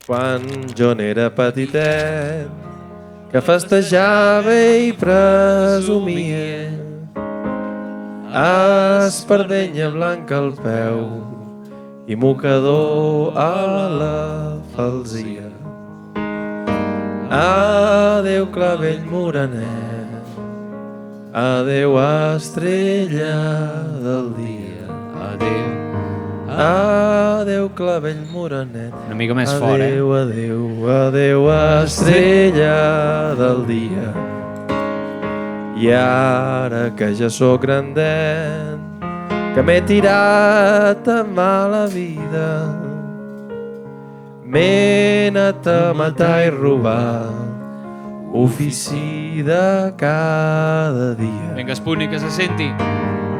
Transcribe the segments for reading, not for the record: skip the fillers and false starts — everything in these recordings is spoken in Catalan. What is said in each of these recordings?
Quan jo n'era petitet, que festejava i presumia, espardenya blanca al peu i mocador a la falsia. Adéu clavell morenet, adéu estrella del dia. Adéu. Adéu clavell morenet. Una mica més fort, Adéu, adéu, adéu estrella del dia. I ara que ja sóc grandet, que m'he tirat a mala vida, m'he anat a matar i robar, ofici de cada dia. Vinga, Sputnik, que se senti.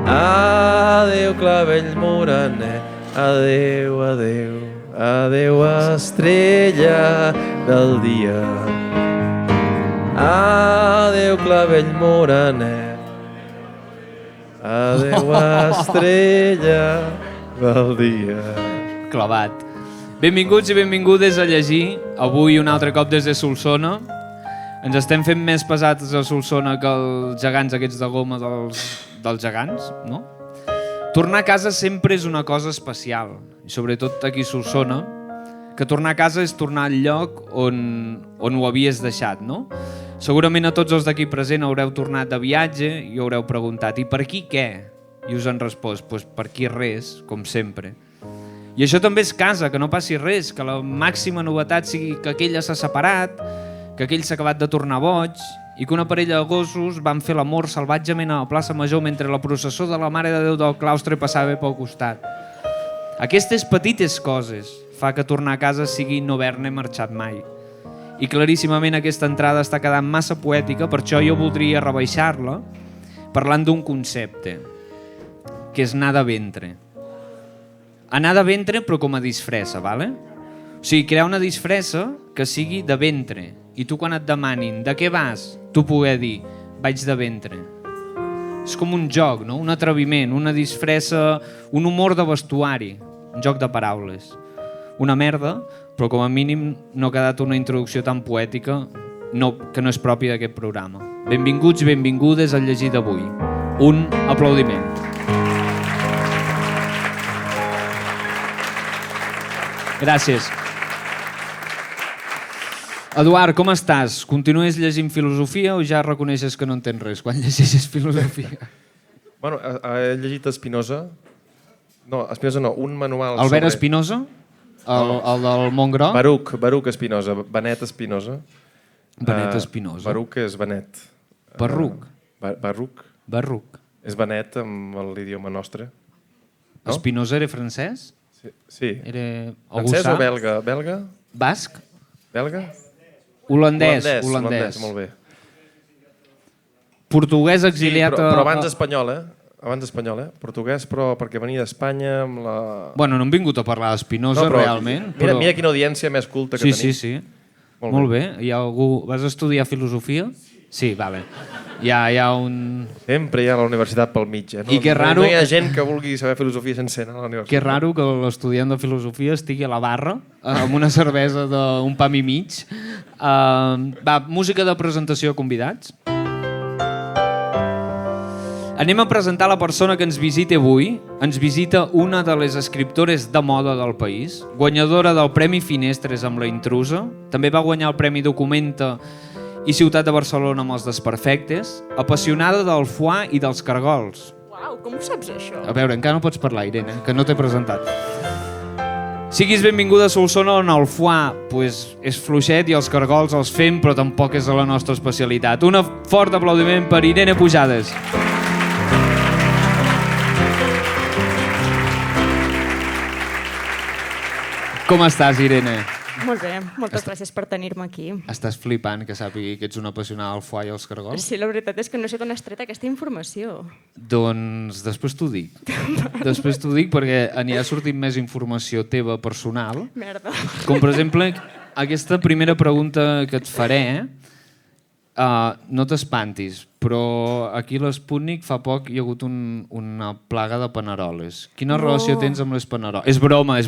Adéu clavell morenet, adéu, adéu, adéu estrella del dia. Adéu clavell morenet, adéu estrella del dia. Clavat. Benvinguts i benvingudes a llegir, avui un altre cop des de Solsona. Ens estem fent més pesats a Solsona que els gegants aquests de goma dels gegants, no? Tornar a casa sempre és una cosa especial, i sobretot aquí a Solsona, que tornar a casa és tornar al lloc on ho havies deixat, no? Segurament a tots els d'aquí present haureu tornat de viatge i haureu preguntat i per aquí què? I us han respost, doncs per aquí res, com sempre. I això també és casa, que no passi res, que la màxima novetat sigui que aquella s'ha separat, que aquell s'ha acabat de tornar boig i que una parella de gossos van fer l'amor salvatgement a la plaça Major mentre la processó de la Mare de Déu del claustre passava pel costat. Aquestes petites coses fa que tornar a casa sigui no haver-ne marxat mai. I claríssimament aquesta entrada està quedant massa poètica, per això jo voldria rebaixar-la parlant d'un concepte, que és anar de ventre. Anar de ventre però com a disfressa, ¿vale? O sigui, crear una disfressa que sigui de ventre. I tu quan et demanin de què vas, tu poder dir vaig de ventre. És com un joc, no? Un atreviment, una disfressa, un humor de vestuari, un joc de paraules. Una merda, però com a mínim no ha quedat una introducció tan poètica que no és pròpia d'aquest programa. Benvinguts i benvingudes al llegir d'avui. Un aplaudiment. Gràcies. Eduard, com estàs? Continues llegint filosofia o ja reconeixes que no entens res quan llegeixes filosofia? Bueno, he llegit Spinoza. No, Spinoza no, un manual Albert Spinoza? El del Montgrò? Baruch Spinoza, Benet Spinoza. Benet Spinoza. Baruch és Benet. Barruc. Baruch. És Benet amb l'idioma nostre. No? Spinoza era francès? Sí. Era francès o belga? Belga? Basc? Belga? Holandès. Molt bé. Portuguès exiliat... Sí, però abans espanyol, Abans espanyol, Portuguès, però perquè venia d'Espanya amb la... Bueno, no hem vingut a parlar d'Espinoza, realment. Mira quina audiència més culta que tenim. Sí. Molt bé. Hi ha algú... Vas estudiar filosofia? Sí, vale. Hi ha un... Sempre hi ha la universitat pel mig, I que raro... No hi ha gent que vulgui saber filosofia sense anar a la universitat. Que raro que l'estudiant de filosofia estigui a la barra amb una cervesa d'un pam i mig. Va, música de presentació a convidats. Anem a presentar la persona que ens visita avui. Ens visita una de les escriptores de moda del país, guanyadora del Premi Finestres amb La intrusa, també va guanyar el Premi Documenta i Ciutat de Barcelona amb Els desperfectes, apassionada del foie i dels cargols. Uau, com ho saps, això? A veure, encara no pots parlar, Irene, que no t'he presentat. Siguis benvinguda a Solsona, on el foie pues, és fluixet i els cargols els fem, però tampoc és la nostra especialitat. Un fort aplaudiment per Irene Pujades. Com estàs, Irene? Molt bé, moltes gràcies per tenir-me aquí. Estàs flipant que sàpigui que ets una apassionada del foie i els cargols? Sí, la veritat és que no sé d'on has tret aquesta informació. Doncs després t'ho dic. Després t'ho dic perquè anirà sortint més informació teva personal. Merda. Com per exemple, aquesta primera pregunta que et faré No t'espantis, però aquí a l'Sputnik fa poc hi ha hagut una plaga de paneroles. Quina relació tens amb les paneroles? És broma.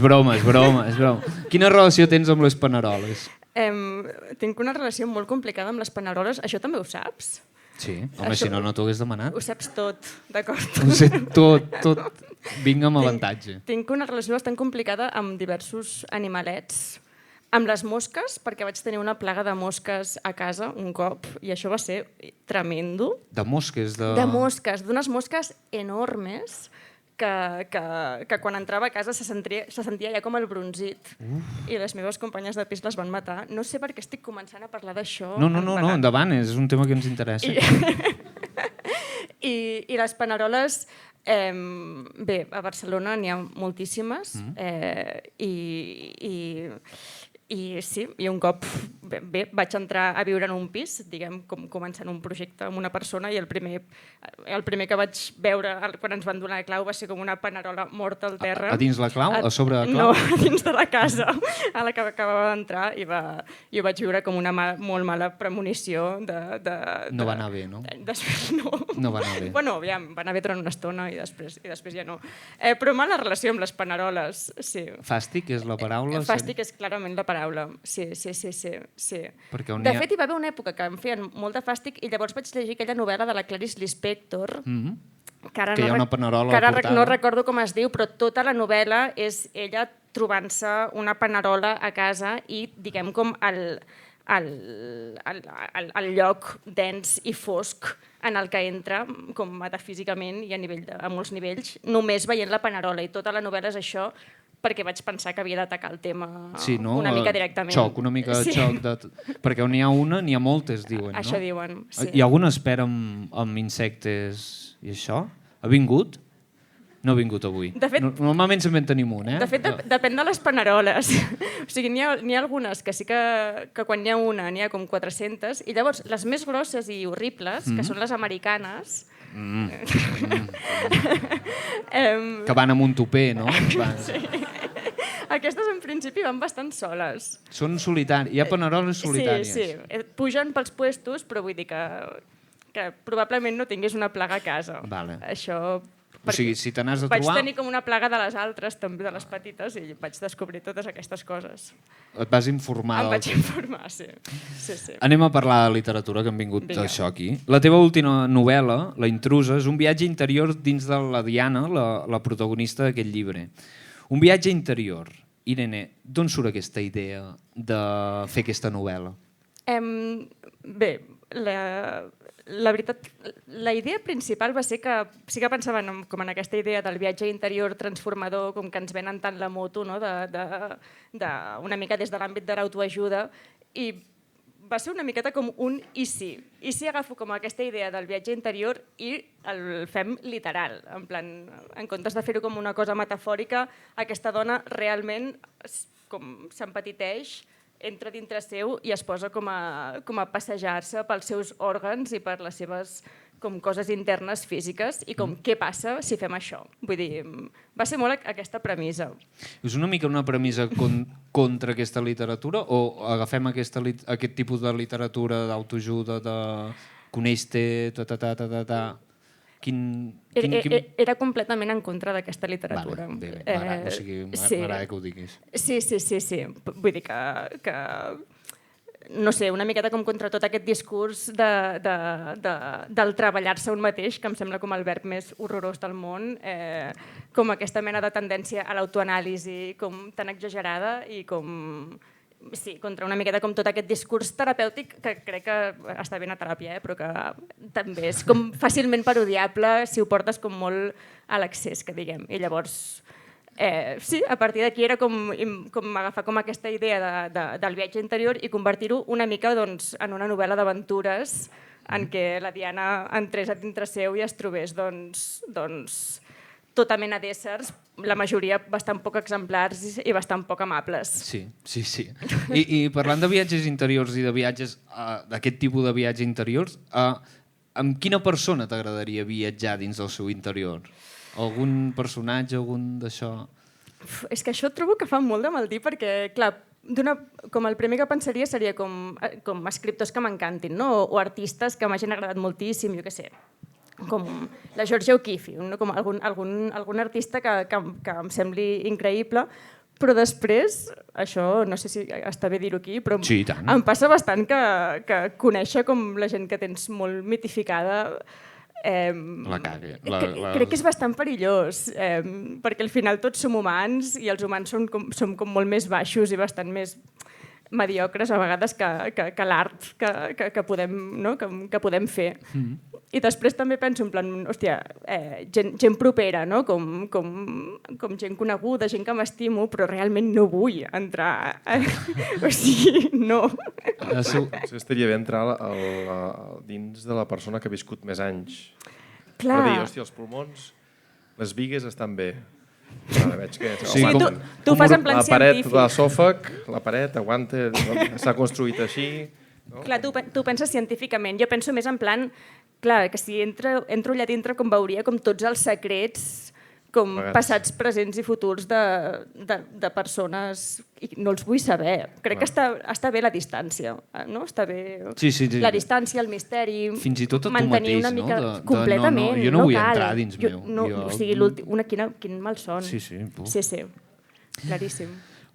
Quina relació tens amb les paneroles? Tinc una relació molt complicada amb les paneroles. Això també ho saps? Sí, home, si no t'ho hagués demanat. Ho saps tot, d'acord? Ho sé tot. Vinc amb avantatge. Tinc una relació bastant complicada amb diversos animalets. Amb les mosques, perquè vaig tenir una plaga de mosques a casa un cop, i això va ser tremendo. De mosques? De mosques, d'unes mosques enormes que quan entrava a casa se sentia ja com el bronzit. I les meves companyes de pis les van matar. No sé per què estic començant a parlar d'això. No, endavant, és un tema que ens interessa. I les paneroles, bé, a Barcelona n'hi ha moltíssimes, i sí, i un cop vaig entrar a viure en un pis, diguem, com començant un projecte amb una persona, i el primer que vaig veure quan ens van donar la clau va ser com una panerola morta al terra. A dins la clau? A sobre la clau? No, a dins de la casa a la que acabava d'entrar, i ho vaig viure com una molt mala premonició No va anar bé, no? Després no. No va anar bé. Bueno, aviam, va anar bé durant una estona i després ja no. Però mala relació amb les paneroles, sí. Fàstic és la paraula? Fàstic és clarament la paraula, sí. De fet, hi va haver una època que em feien molt de fàstic i llavors vaig llegir aquella novel·la de la Clarice Lispector, que hi ha una panerola a la portada. No recordo com es diu, però tota la novel·la és ella trobant-se una panerola a casa i, diguem, com el lloc dens i fosc en el que entra, com metafísicament i a molts nivells, només veient la panerola, i tota la novel·la és això, perquè vaig pensar que havia d'atacar el tema una mica directament. Una mica xoc. Perquè on hi ha una, n'hi ha moltes, diuen, no? Això diuen, sí. Hi ha alguna espera amb insectes i això? Ha vingut? No ha vingut avui. Normalment sempre en tenim un, eh? De fet, depèn de les paneroles. O sigui, n'hi ha algunes que sí que quan n'hi ha una n'hi ha com 400, i llavors les més grosses i horribles, que són les americanes, que van amb un tupé, no? Sí. Aquestes en principi van bastant soles. Són solitàries. Hi ha paneroles solitàries. Sí. Pugen pels puestos, però vull dir que probablement no tingués una plaga a casa. Vale. Això... O sigui, si te n'has de trobar... Vaig tenir com una plaga de les altres, també de les petites, i vaig descobrir totes aquestes coses. Et vas informar? Em vaig informar, sí. Anem a parlar de literatura, que hem vingut això aquí. La teva última novel·la, La intrusa, és un viatge interior dins de la Diana, la protagonista d'aquest llibre. Un viatge interior. Irene, d'on surt aquesta idea de fer aquesta novel·la? Bé, la veritat, la idea principal va ser que sí que pensaven com en aquesta idea del viatge interior transformador, com que ens venen tant la moto, no? Una mica des de l'àmbit de l'autoajuda, i va ser una miqueta com un i si. I si agafo com aquesta idea del viatge interior i el fem literal, en plan, en comptes de fer-ho com una cosa metafòrica, aquesta dona realment s'empetiteix, entra dintre seu i es posa com a passejar-se pels seus òrgans i per les seves coses internes físiques i què passa si fem això. Vull dir, va ser molt aquesta premissa. És una mica una premissa contra aquesta literatura o agafem aquest tipus de literatura d'autoajuda, de coneix-te, Era completament en contra d'aquesta literatura. M'agrada que ho diguis. Sí. Vull dir que no sé, una miqueta com contra tot aquest discurs del treballar-se un mateix, que em sembla com el verb més horrorós del món, com aquesta mena de tendència a l'autoanàlisi com tan exagerada i sí, contra una miqueta com tot aquest discurs terapèutic que crec que està bé a teràpia, però que també és com fàcilment parodiable si ho portes com molt a l'accés, que diguem. I llavors, sí, a partir d'aquí era com agafar com aquesta idea del viatge interior i convertir-ho una mica en una novel·la d'aventures en què la Diana entrés a dintre seu i es trobés tota mena d'éssers, la majoria bastant poc exemplars i bastant poc amables. Sí. I parlant de viatges interiors i de viatges, d'aquest tipus de viatges interiors, amb quina persona t'agradaria viatjar dins del seu interior? Algun personatge, algun d'això? És que això trobo que fa molt de mal dir perquè, clar, com el primer que pensaria seria com escriptors que m'encantin, no? O artistes que m'hagin agradat moltíssim, jo què sé, com la Georgia O'Keeffe, no? Com algun artista que em sembli increïble, però després, això no sé si està bé dir-ho aquí, però Sí, i tant. em passa bastant que conèixer com la gent que tens molt mitificada La cague. crec que és bastant perillós, perquè al final tots som humans i els humans som com molt més baixos i bastant més mediocres a vegades que l'art que podem fer. I després també penso en plan, hòstia, gent propera, no? Com gent coneguda, gent que m'estimo, però realment no vull entrar. O sigui, no. Potser estaria bé entrar dins de la persona que ha viscut més anys. Clar. Per dir, hòstia, els pulmons, les bigues estan bé. Ara veig que... Sí, aguanten. tu fas en plan la paret, científic. l'esòfag, la paret aguanta, s'ha construït així... No? Clar, tu penses científicament. Jo penso més en plan, clar, que si entro allà dintre com veuria com tots els secrets com passats, presents i futurs de persones i no els vull saber. Crec que està bé la distància, no? Està bé Sí. la distància, el misteri, Fins i tot a tu mantenir mateix, una mica no? completament. Jo no vull cal. entrar dins meu. O sigui, quin malson. Sí. Sí, claríssim.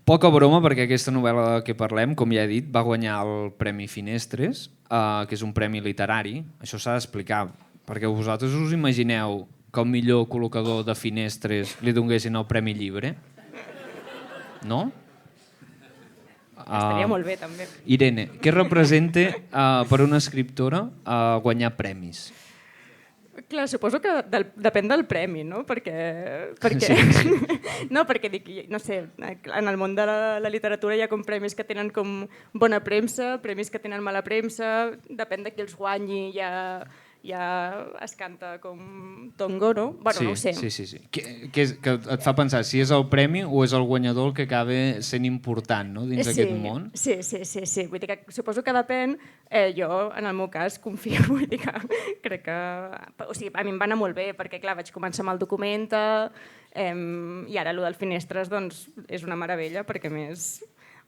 Poca broma, perquè aquesta novel·la que parlem, com ja he dit, va guanyar el Premi Finestres, que és un premi literari. Això s'ha d'explicar, perquè vosaltres us imagineu que el millor col·locador de finestres li donguessin el Premi Llibre? No? Estaria molt bé, també. Irene, què representa per una escriptora guanyar premis? Clar, suposo que depèn del premi, no? Perquè Sí. no, perquè dic, no sé, en el món de la literatura hi ha com premis que tenen com bona premsa, premis que tenen mala premsa, depèn de qui els guanyi, ja es canta com tongo, no? Bueno, no ho sé. Sí. Que et fa pensar si és el premi o és el guanyador el que acaba sent important, no? Dins aquest món. Sí. Vull dir que suposo que depèn. Jo, en el meu cas, confio. Vull dir que crec que... O sigui, a mi em va anar molt bé, perquè clar, vaig començar amb el Documenta i ara el del Finestres doncs, és una meravella, perquè a més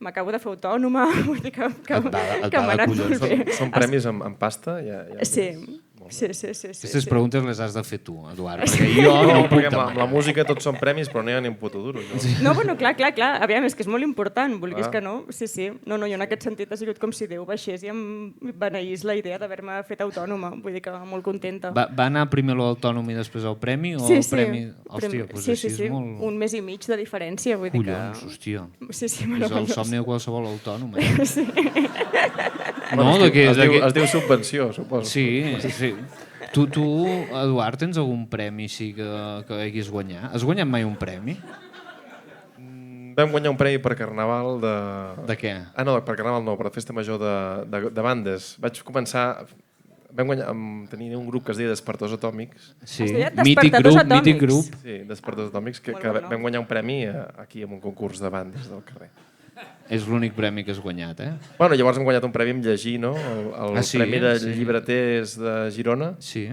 m'acabo de fer autònoma, vull dir que m'ha anat molt bé. Són premis amb pasta? Sí. Aquestes preguntes les has de fer tu, Eduard, perquè jo No, no puc perquè amb demanar. la música tots són premis, però no hi ha ni un puto duro. No, bueno, clar. Aviam, és que és molt important, vulguis que no. Sí. No, jo en aquest sentit ha sigut com si Déu baixés i em beneís la idea d'haver-me fet autònoma. Vull dir que molt contenta. Va anar primer l'autònom i després el premi? O Sí. el premi... Hòstia, doncs així és molt... Un mes i mig de diferència, vull dir que... Collons, hòstia. Sí, És el meravellós. somni de qualsevol autònom. Sí. No, Es diu subvenció, suposo. Sí. Tu, Eduard, tens algun premi així que haguis guanyat? Has guanyat mai un premi? Vam guanyar un premi per Carnaval de... De què? No, per Carnaval no, per Festa Major de bandes. Vaig començar... Tenia un grup que es deia Despertors Atòmics. Sí, Es deia mític Despertadors grup, mític Atòmics. grup. Sí, Despertors Atòmics, que Molt bon nom. vam guanyar un premi aquí en un concurs de bandes del carrer. És l'únic premi que has guanyat, eh? Bueno, llavors hem guanyat un premi amb llegir, no? El Ah, sí? Premi de Sí. Llibreters de Girona. Sí.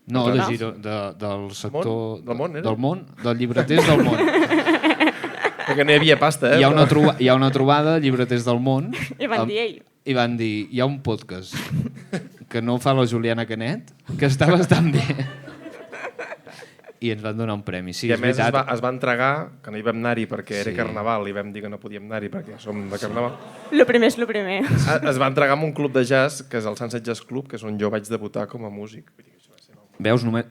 No, del sector... Del món, era? Del món, del llibreters del món. Perquè no hi havia pasta, Hi ha una trobada, llibreters del món. I van dir, ei, I van dir, hi ha un podcast que no fa la Juliana Canet, que està bastant bé. I ens van donar un premi. Sí, I a és més veritat. es va entregar, que no hi vam anar-hi perquè era Sí. Carnaval i vam dir que no podíem anar-hi perquè som de Carnaval. lo primer és lo primer. Es va entregar amb un club de jazz, que és el Sunset Jazz Club, que és on jo vaig debutar com a músic. Veus, només...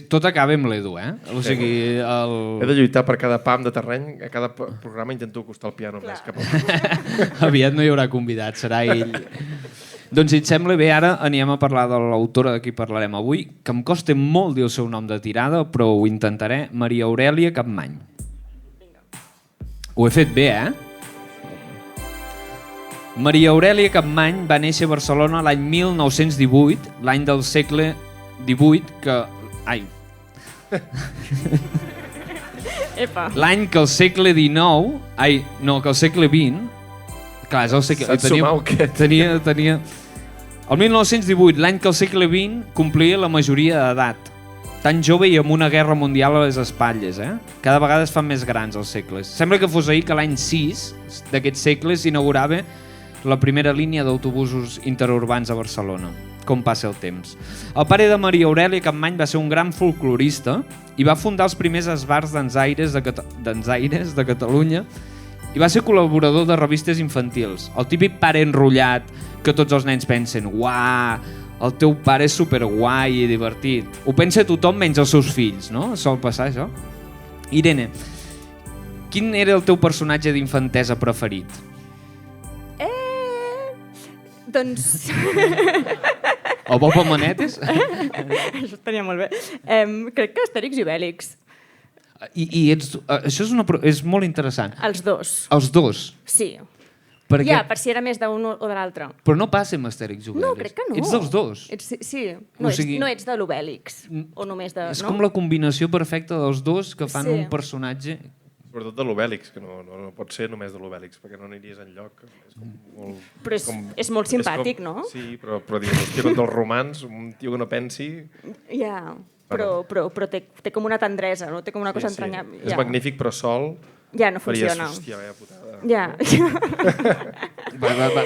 tot acaba amb l'Edu, eh? O sigui, He de lluitar per cada pam de terreny, a cada programa intento acostar el piano més cap a... aviat no hi haurà convidat, serà ell. Doncs si et sembla bé, ara anirem a parlar de l'autora de qui parlarem avui, que em costa molt dir el seu nom de tirada, però ho intentaré, Maria Aurèlia Capmany. Ho he fet bé, eh? Maria Aurèlia Capmany va néixer a Barcelona l'any 1918, l'any del segle XVIII, que... Ai, Epa. l'any que el segle XIX... Ai, no, que el segle XX... Clar, és el segle... Saps sumar o què? Tenia... El 1918, l'any que el segle XX complia la majoria d'edat. tan jove i amb una guerra mundial a les espatlles, eh? Cada vegada es fan més grans els segles. Sembla que fos ahir que l'any 6 d'aquest segle s'inaugurava la primera línia d'autobusos interurbans a Barcelona. Com passa el temps. El pare de Maria Aurèlia Capmany va ser un gran folclorista i va fundar els primers esbars d'enzaires de Catalunya i va ser col·laborador de revistes infantils. El típic pare enrotllat que tots els nens pensen «Uah, el teu pare és superguai i divertit». Ho pensa tothom menys els seus fills, no? Sol passar això. Irene, quin era el teu personatge d'infantesa preferit? Doncs... El Bob Manetes? Això estaria molt bé. Crec que Astèrix i Obèlix. Això és molt interessant. Els dos. Els dos? Sí. Perquè... Ja, per si era més d'un o de l'altre. Però no passa amb Astèrix i Obèlix. No, crec que no. Ets dels dos? Sí. No, O sigui... no ets de l'Obèlix. O només de... És no? com la combinació perfecta dels dos que fan Sí. un personatge... Sobretot de l'Obèlix, que no pot ser només de l'Obèlix, perquè no aniries enlloc. És com molt, Però és molt simpàtic, no? Sí, però dins els tiros dels romans, un tio que no pensi... Ja, però té com una tendresa, no? Té com una cosa entranyable. És magnífic, però sol... Ja no funciona. Faries, hòstia, vaya putada. Ja.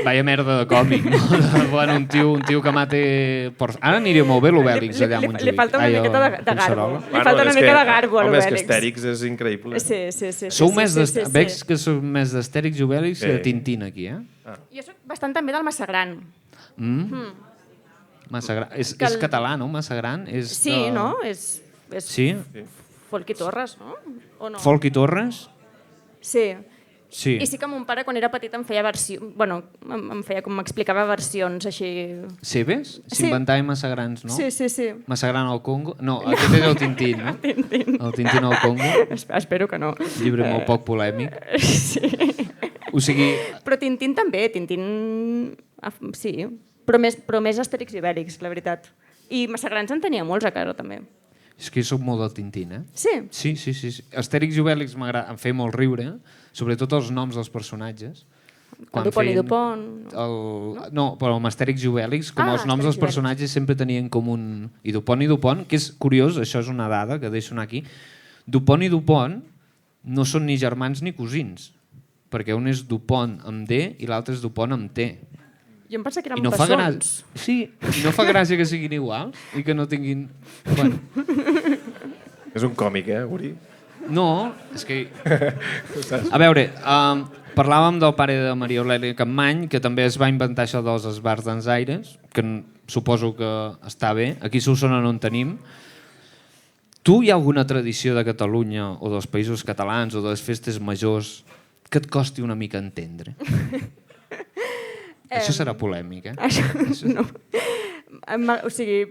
Vaya merda de còmic, no? Bueno, un tio que mate... Ara aniria molt bé l'Obèlix allà a Montjuïc. Li falta una miqueta de garbo. Li falta una mica de garbo a l'Obèlix. Home, és que l'Obèlix. Astèrix és increïble. Sí. Sou més veig que sou més d'Astèrix i Obèlix que de Tintín aquí, eh? Jo soc bastant també del Massa Gran. Massa Gran. És català, no? Massa Gran? Sí, no? És Sí? Folk i Torres, no? O no? Folk i Torres? Sí. Sí. I sí que mon pare, quan era petit, em feia versions... Bueno, em feia com m'explicava versions així... Seves? Sí. S'inventava Massa Grans, no? Sí. Massa Gran al Congo? No, aquest és el Tintín, no? El Tintín al Congo. Espero que no. Llibre molt poc polèmic. Sí. O sigui... Però Tintín també, sí. Però més Astèrix i Obèlix, la veritat. I Massa Grans en tenia molts a casa, també. És que jo soc molt del Tintín, eh? Sí? Sí. Astèrix i Obèlix em feia molt riure, sobretot els noms dels personatges. Dupont i Dupont. No, però amb Astèrix i Obèlix, com els noms dels personatges sempre tenien com un... I Dupont, que és curiós, això és una dada que deixo anar aquí, Dupont i Dupont no són ni germans ni cosins, perquè un és Dupont amb D i l'altre és Dupont amb T. Jo em pensava que I eren bessons. Sí, i no fa gràcia que siguin iguals i que no tinguin... Bueno. És un còmic, Uri? No, és que... A veure, parlàvem del pare de Maria Aurèlia Capmany, que també es va inventar això dels esbars d'enzaires, que suposo que està bé. Aquí a Solsona no en tenim. Tu hi ha alguna tradició de Catalunya o dels països catalans o de les festes majors que et costi una mica entendre? Això serà polèmic, eh? Això no. O sigui,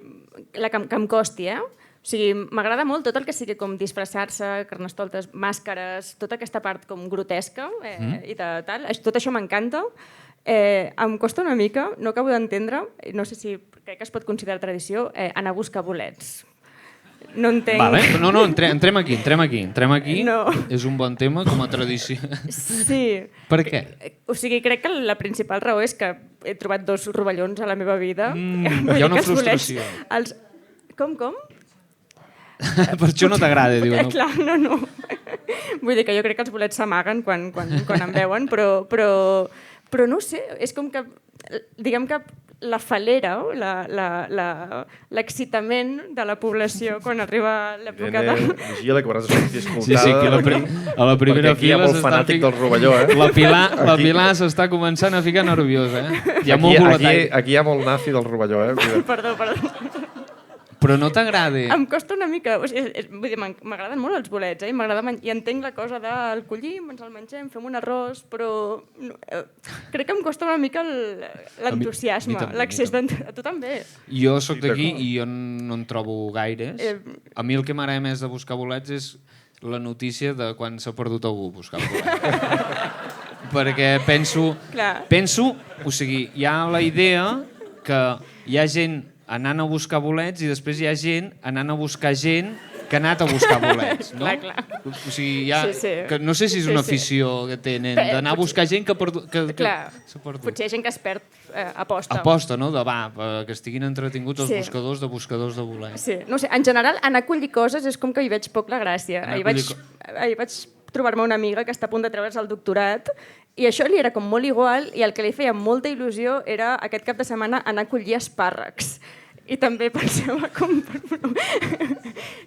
que em costi, eh? O sigui, m'agrada molt tot el que sigui com disfressar-se, carnestoltes, màscares, tota aquesta part com grotesca i de tal. Tot això m'encanta. Em costa una mica, no acabo d'entendre, no sé si crec que es pot considerar tradició, anar a buscar bolets. No entenc... Vale. No, entrem aquí. No. És un bon tema com a tradició. Sí. Per què? O sigui, crec que la principal raó és que he trobat 2 rovellons a la meva vida. Hi ha una frustració. Com? Per això no t'agrada, diu. No? Clar, no. Vull dir que jo crec que els bolets s'amaguen quan em veuen, però no ho sé, és com que, diguem que la falera, l'excitament de la població quan arriba l'època de... Vigila, que hauràs de sortir escoltada. Sí, a la primera aquí hi ha molt fanàtic del rovelló, eh? La Pilar s'està començant a ficar nerviosa, eh? Hi ha molt boletall. Aquí hi ha molt nazi del rovelló, eh? Perdó. Però no t'agrada? Em costa una mica, vull dir, m'agraden molt els bolets, i entenc la cosa del collim, ens el mengem, fem un arròs, però crec que em costa una mica l'entusiasme, l'accés d'entusiasme. A tu també? Jo sóc d'aquí i jo no en trobo gaires. A mi el que m'agrada més de buscar bolets és la notícia de quan s'ha perdut algú buscant bolets. Perquè penso, o sigui, hi ha la idea que hi ha gent anant a buscar bolets i després hi ha gent anant a buscar gent que ha anat a buscar bolets, no? Clar, clar. O sigui, ja, Sí. que no sé si és una afició que tenen, d'anar a buscar gent que Clar, s'ha perdut. potser hi ha gent que es perd aposta. Aposta, no? Que estiguin entretinguts els Sí. buscadors de bolets. Sí, no sé, en general, anar a collir coses és com que hi veig poc la gràcia. Anar a Ahir vaig trobar-me una amiga que està a punt de treure's el doctorat i això li era com molt igual i el que li feia molta il·lusió era aquest cap de setmana anar a collir espàrrecs. I també pensava com...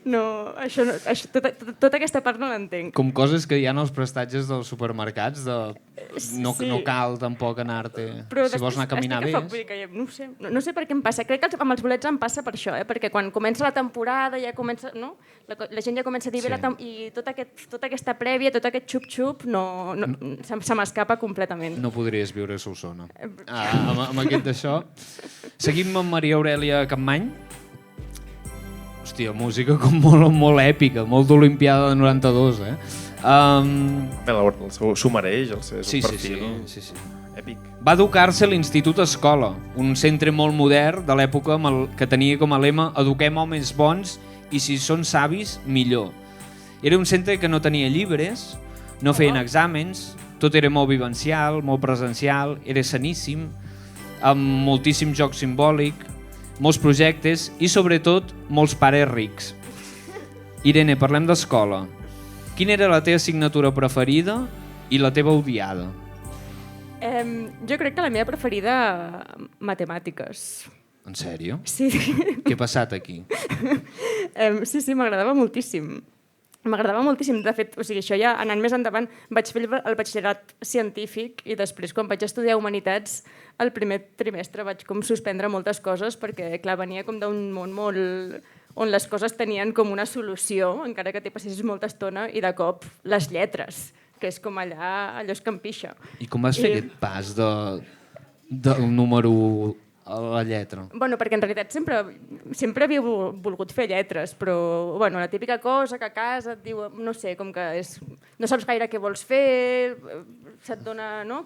No, tota aquesta part no l'entenc. Com coses que hi ha als prestatges dels supermercats, no cal tampoc anar-te... Però si vols anar a caminar bé. No sé per què em passa. Crec que amb els bolets em passa per això, perquè quan comença la temporada ja comença... No? La gent ja comença a dir bé i tota aquesta prèvia, tot aquest xup-xup, se m'escapa completament. No podries viure a Solsona. Amb aquest d'això. Seguim amb Maria Aurèlia Capmany. Hòstia, música com molt èpica, molt d'Olimpiada de 92, eh? S'ho mereix, és un perfil sí. èpic. Va educar-se a l'Institut Escola, un centre molt modern de l'època que tenia com a lema «Eduquem homes bons i si són savis, millor». Era un centre que no tenia llibres, no feien exàmens, tot era molt vivencial, molt presencial, era saníssim, amb moltíssim joc simbòlic, molts projectes i, sobretot, molts pares rics. Irene, parlem d'escola. Quina era la teva assignatura preferida i la teva odiada? Jo crec que la meva preferida, matemàtiques. En sèrio? Sí. Què ha passat aquí? Sí, m'agradava moltíssim. M'agradava moltíssim. De fet, o sigui, això ja anant més endavant, vaig fer el batxillerat científic i després, quan vaig estudiar Humanitats, el primer trimestre vaig com suspendre moltes coses perquè, clar, venia com d'un món molt... on les coses tenien com una solució, encara que t'hi passessis molta estona, i de cop les lletres, que és com allò és campixa. I com vas fer aquest pas del número a la lletra? Bueno, perquè en realitat sempre havia volgut fer lletres, però la típica cosa que a casa et diu, no sé, com que no saps gaire què vols fer, se't dona, no?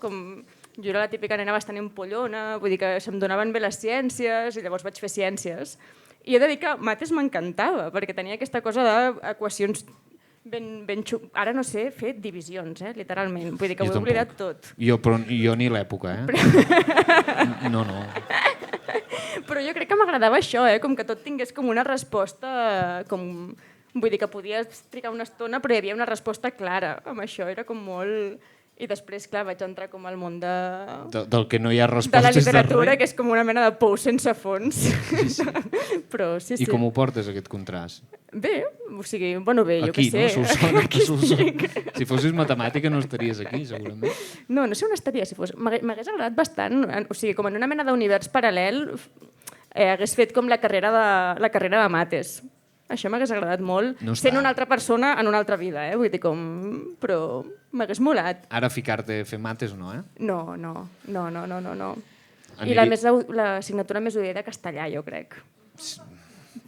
Jo era la típica nena bastant empollona, vull dir que se'm donaven bé les ciències i llavors vaig fer ciències. I he de dir que mates m'encantava, perquè tenia aquesta cosa d'equacions ben ara no sé fer divisions, literalment. Vull dir que ho he oblidat tot. Jo ni l'època, eh? No. Però jo crec que m'agradava això, com que tot tingués com una resposta, vull dir que podies trigar una estona, però hi havia una resposta clara. Amb això era com molt... I després, clar, vaig entrar com al món del que no hi ha respostes de la literatura, que és com una mena de pou sense fons. Sí. Però sí. I com ho portes, aquest contrast? Bé, o sigui, jo què sé. Aquí, no? Si fossis matemàtica no estaries aquí, segurament. No sé on estaria si fos. M'hagués agradat bastant, o sigui, com en una mena d'univers paral·lel, hagués fet com la carrera de mates. Això m'hagués agradat molt, sent una altra persona en una altra vida, vull dir com... Però m'hagués molat. Ara ficar-te a fer mates no, eh? No. I l'assignatura més odiada era castellà, jo crec.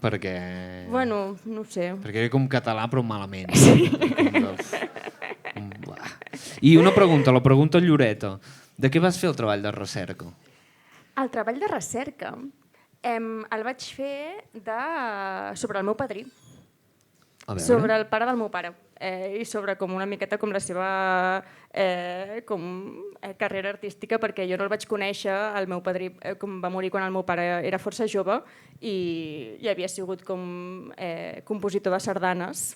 Perquè... Bueno, no ho sé. Perquè era com català però malament. Sí. I una pregunta, la pregunta Lloreta. De què vas fer el treball de recerca? El treball de recerca el vaig fer sobre el meu padrí, sobre el pare del meu pare, i sobre com una miqueta com la seva carrera artística, perquè jo no el vaig conèixer, el meu padrí com va morir quan el meu pare era força jove i havia sigut com compositor de sardanes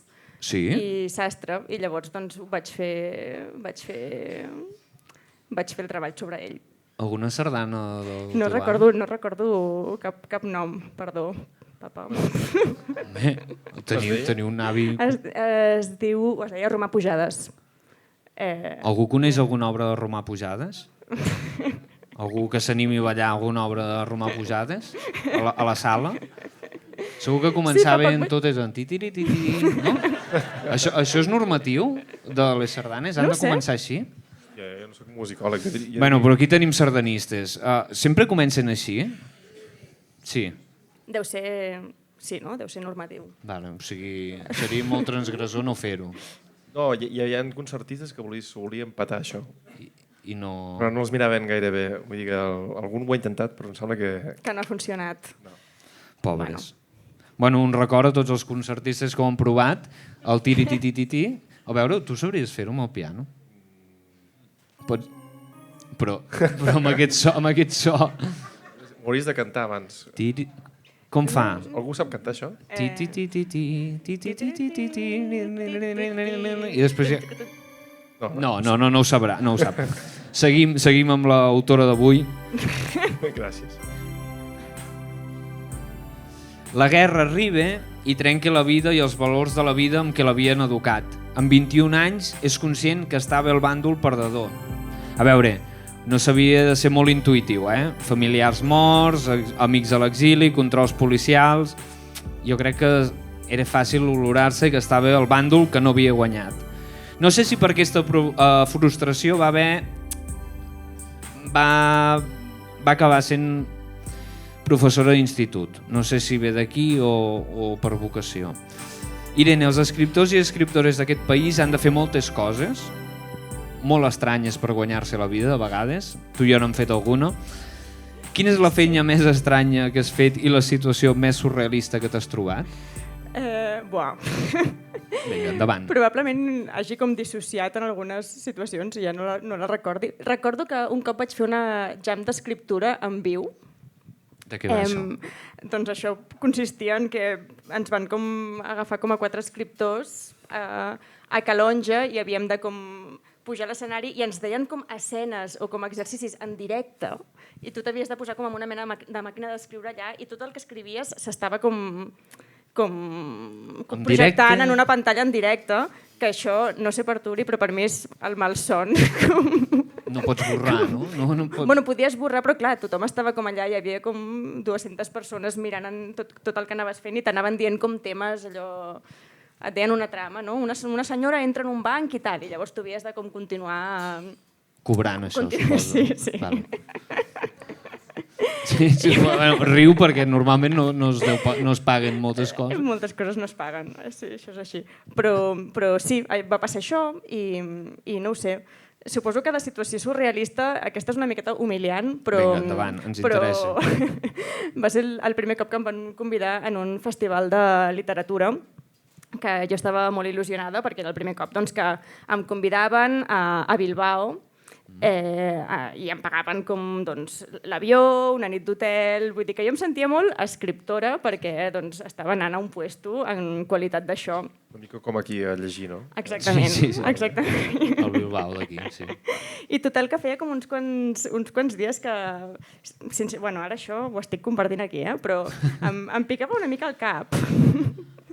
i sastre, i llavors doncs vaig fer el treball sobre ell. Alguna sardana del no teu recordo cap nom, perdó, papa. Teniu un avi... Es deia Romà Pujades. Algú coneix alguna obra de Romà Pujades? Algú que s'animi a ballar alguna obra de Romà Pujades? A la sala? Segur que començaven totes en titirititi, no? Això és normatiu de les sardanes? Han de començar així? Jo no soc musicòleg. Bueno, però aquí tenim sardanistes. Sempre comencen així? Sí. Deu ser... Sí, no? Deu ser normatiu. Vale, o sigui, seria molt transgressor no fer-ho. No, hi ha concertistes que volien petar això. I no... Però no els miraven gaire bé. Vull dir que algun ho ha intentat, però em sembla que... Que no ha funcionat. No. Pobres. Bueno, un record a tots els concertistes que ho han provat, el tiri-titi-titi. A veure, tu sabries fer-ho amb el piano? Pots... Però amb aquest so... Ho hauries de cantar abans. Com fa? Algú sap cantar això? I després... No ho sabrà, no ho sap. Seguim amb l'autora d'avui. Gràcies. La guerra arriba i trenca la vida i els valors de la vida amb què l'havien educat. Amb 21 anys és conscient que estava al bàndol perdedor. A veure, no s'havia de ser molt intuïtiu, Familiars morts, amics a l'exili, controls policials... Jo crec que era fàcil olorar-se que estava al bàndol que no havia guanyat. No sé si per aquesta frustració va acabar sent professora d'institut. No sé si ve d'aquí o per vocació. Irene, els escriptors i escriptores d'aquest país han de fer moltes coses, molt estranyes per guanyar-se la vida, de vegades. Tu i jo n'hem fet alguna. Quina és la feina més estranya que has fet i la situació més surrealista que t'has trobat? Buah. Vinga, endavant. Probablement hagi com dissociat en algunes situacions i ja no la recordi. Recordo que un cop vaig fer una jam d'escriptura en viu. De què va això? Doncs això consistia en que ens van com agafar com a 4 escriptors a Calonja i havíem de com pujar a l'escenari i ens deien com escenes o com exercicis en directe i tu t'havies de posar com en una mena de màquina d'escriure allà i tot el que escrivies s'estava com projectant en una pantalla en directe, que això, no sé per tu, però per mi és el malson. No pots borrar, no? Bueno, podies borrar, però clar, tothom estava com allà, hi havia com 200 persones mirant tot el que anaves fent i t'anaven dient com temes, allò... Et deien una trama, no? Una senyora entra en un banc i tal, i llavors tu havies de com continuar... Cobrant, això, suposo. Sí. Vale. Sí, bueno, riu perquè normalment no es paguen moltes coses. Moltes coses no es paguen, sí, això és així. Però sí, va passar això i no ho sé. Suposo que la situació surrealista, aquesta és una miqueta humiliant, però... Vinga, endavant, ens interessa. Va ser el primer cop que em van convidar en un festival de literatura que jo estava molt il·lusionada perquè era el primer cop doncs, que em convidaven a Bilbao i em pagaven com doncs, l'avió, una nit d'hotel, vull dir que jo em sentia molt escriptora perquè doncs, estava anant a un puesto en qualitat d'això. Una mica com aquí a llegir, no? Exactament, sí. Exactament. El Bilbao d'aquí, sí. I total que feia com uns quants dies que... Bueno, ara això ho estic compartint aquí, però em picava una mica el cap.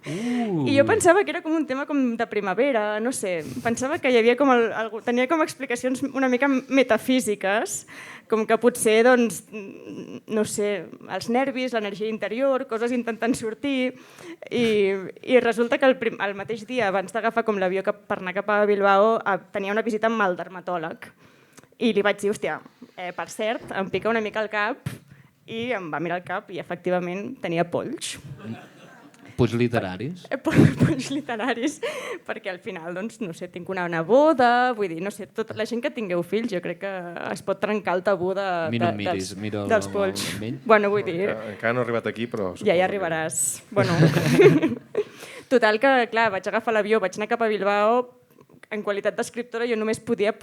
I jo pensava que era com un tema com de primavera, no sé, pensava que hi havia com tenia com explicacions una mica metafísiques, com que potser, doncs, no sé, els nervis, l'energia interior, coses intentant sortir, i resulta que el mateix dia, abans d'agafar com l'avió per anar cap a Bilbao, tenia una visita amb el dermatòleg. I li vaig dir, hòstia, per cert, em pica una mica el cap, i em va mirar el cap i efectivament tenia polls. Polls literaris? Polls literaris, perquè al final, doncs, no sé, tinc una boda, vull dir, no sé, tota la gent que tingueu fills, jo crec que es pot trencar el tabú dels polls. Bueno, vull dir... Encara no he arribat aquí, però... Ja hi arribaràs. Bueno, total que, clar, vaig agafar l'avió, vaig anar cap a Bilbao, en qualitat d'escriptora jo només podia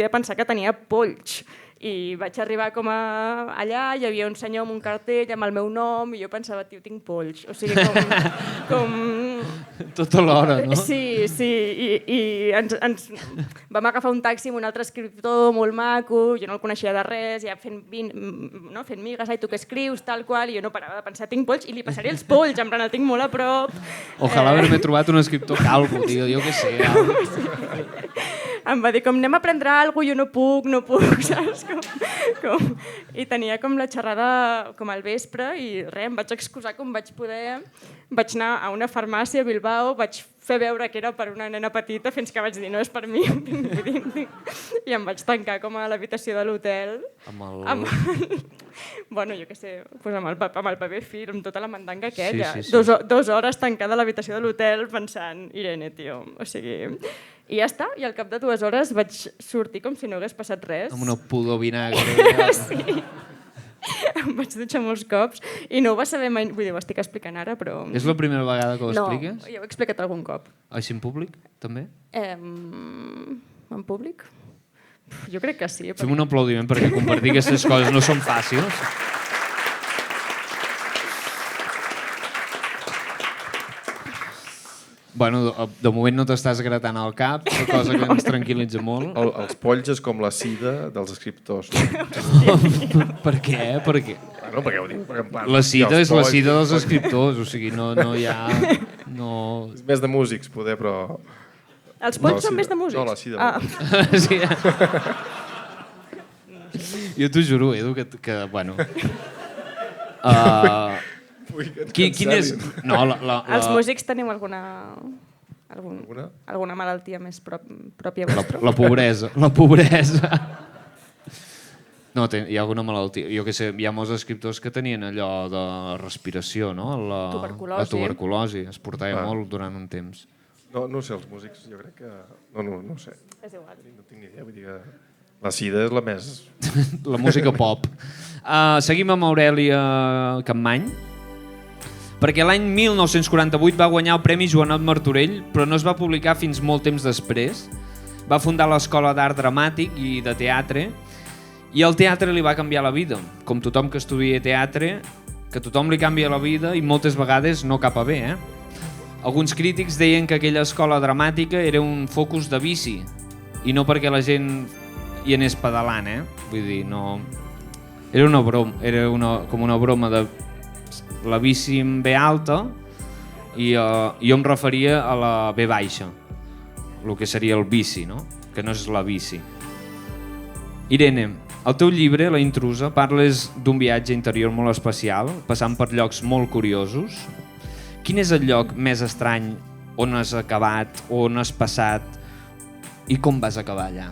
pensar que tenia polls. I vaig arribar com allà, hi havia un senyor amb un cartell amb el meu nom i jo pensava, tio, tinc polls. O sigui, com... Tota l'hora, no? Sí, i ens vam agafar un taxi amb un altre escriptor molt maco, jo no el coneixia de res, ja fent migues, ai, tu què escrius, tal qual, i jo no parava de pensar, tinc polls, i li passaré els polls, en plan, el tinc molt a prop. Ojalà haver-me trobat un escriptor calvo, tio, jo què sé. Em va dir, com anem a prendre alguna cosa, jo no puc, saps? I tenia com la xerrada com al vespre i res, em vaig excusar com vaig poder. Vaig anar a una farmàcia a Bilbao, vaig fer veure que era per una nena petita fins que vaig dir, no és per mi. I em vaig tancar com a l'habitació de l'hotel. Bueno, jo què sé, amb el paper film, amb tota la mandanga aquella. 2 hores tancada a l'habitació de l'hotel pensant, Irene, tio, o sigui... I ja està, i al cap de 2 hores vaig sortir com si no hagués passat res. Amb una pudor vinagre. Sí. Em vaig dutxar molts cops i no ho va saber mai... Vull dir, ho estic explicant ara, però... És la primera vegada que ho expliques? No, ja ho he explicat algun cop. Així en públic, també? En públic? Jo crec que sí. Fem un aplaudiment perquè compartir aquestes coses no són fàcils. Bueno, de moment no t'estàs gratant al cap, cosa que ens tranquil·litza molt. Els polls és com la sida dels escriptors. Per què? Perquè Bueno, perquè ho dic, perquè en part... la cita és la cita dels escriptors, o sigui, no hi ha... No... És més de músics, poder, però... Els polls són més de músics? No, la sida. Sí. Jo t'ho juro, Edu, que bueno... Ui, Quin és... No, Els músics teniu alguna malaltia més pròpia vostra? La pobresa. La pobresa. No, hi ha alguna malaltia. Jo què sé, hi ha molts escriptors que tenien allò de respiració, no? La tuberculosi. Es portava molt durant un temps. No sé, els músics, jo crec que... No ho sé. És igual. No tinc ni idea, vull dir que... La sida és la més... La música pop. Seguim amb Aurèlia Capmany, perquè l'any 1948 va guanyar el Premi Joanot Martorell, però no es va publicar fins molt temps després. Va fundar l'Escola d'Art Dramàtic i de Teatre, i el teatre li va canviar la vida. Com tothom que estudia teatre, que tothom li canvia la vida i moltes vegades no cap a bé, Alguns crítics deien que aquella escola dramàtica era un focus de vici, i no perquè la gent hi anés pedalant, Vull dir, no... Era una broma, com una broma de la bici en B alta i jo em referia a la B baixa, el que seria el bici, no? Que no és la bici. Irene, al teu llibre, La intrusa, parles d'un viatge interior molt especial, passant per llocs molt curiosos. Quin és el lloc més estrany on has acabat, on has passat i com vas acabar allà?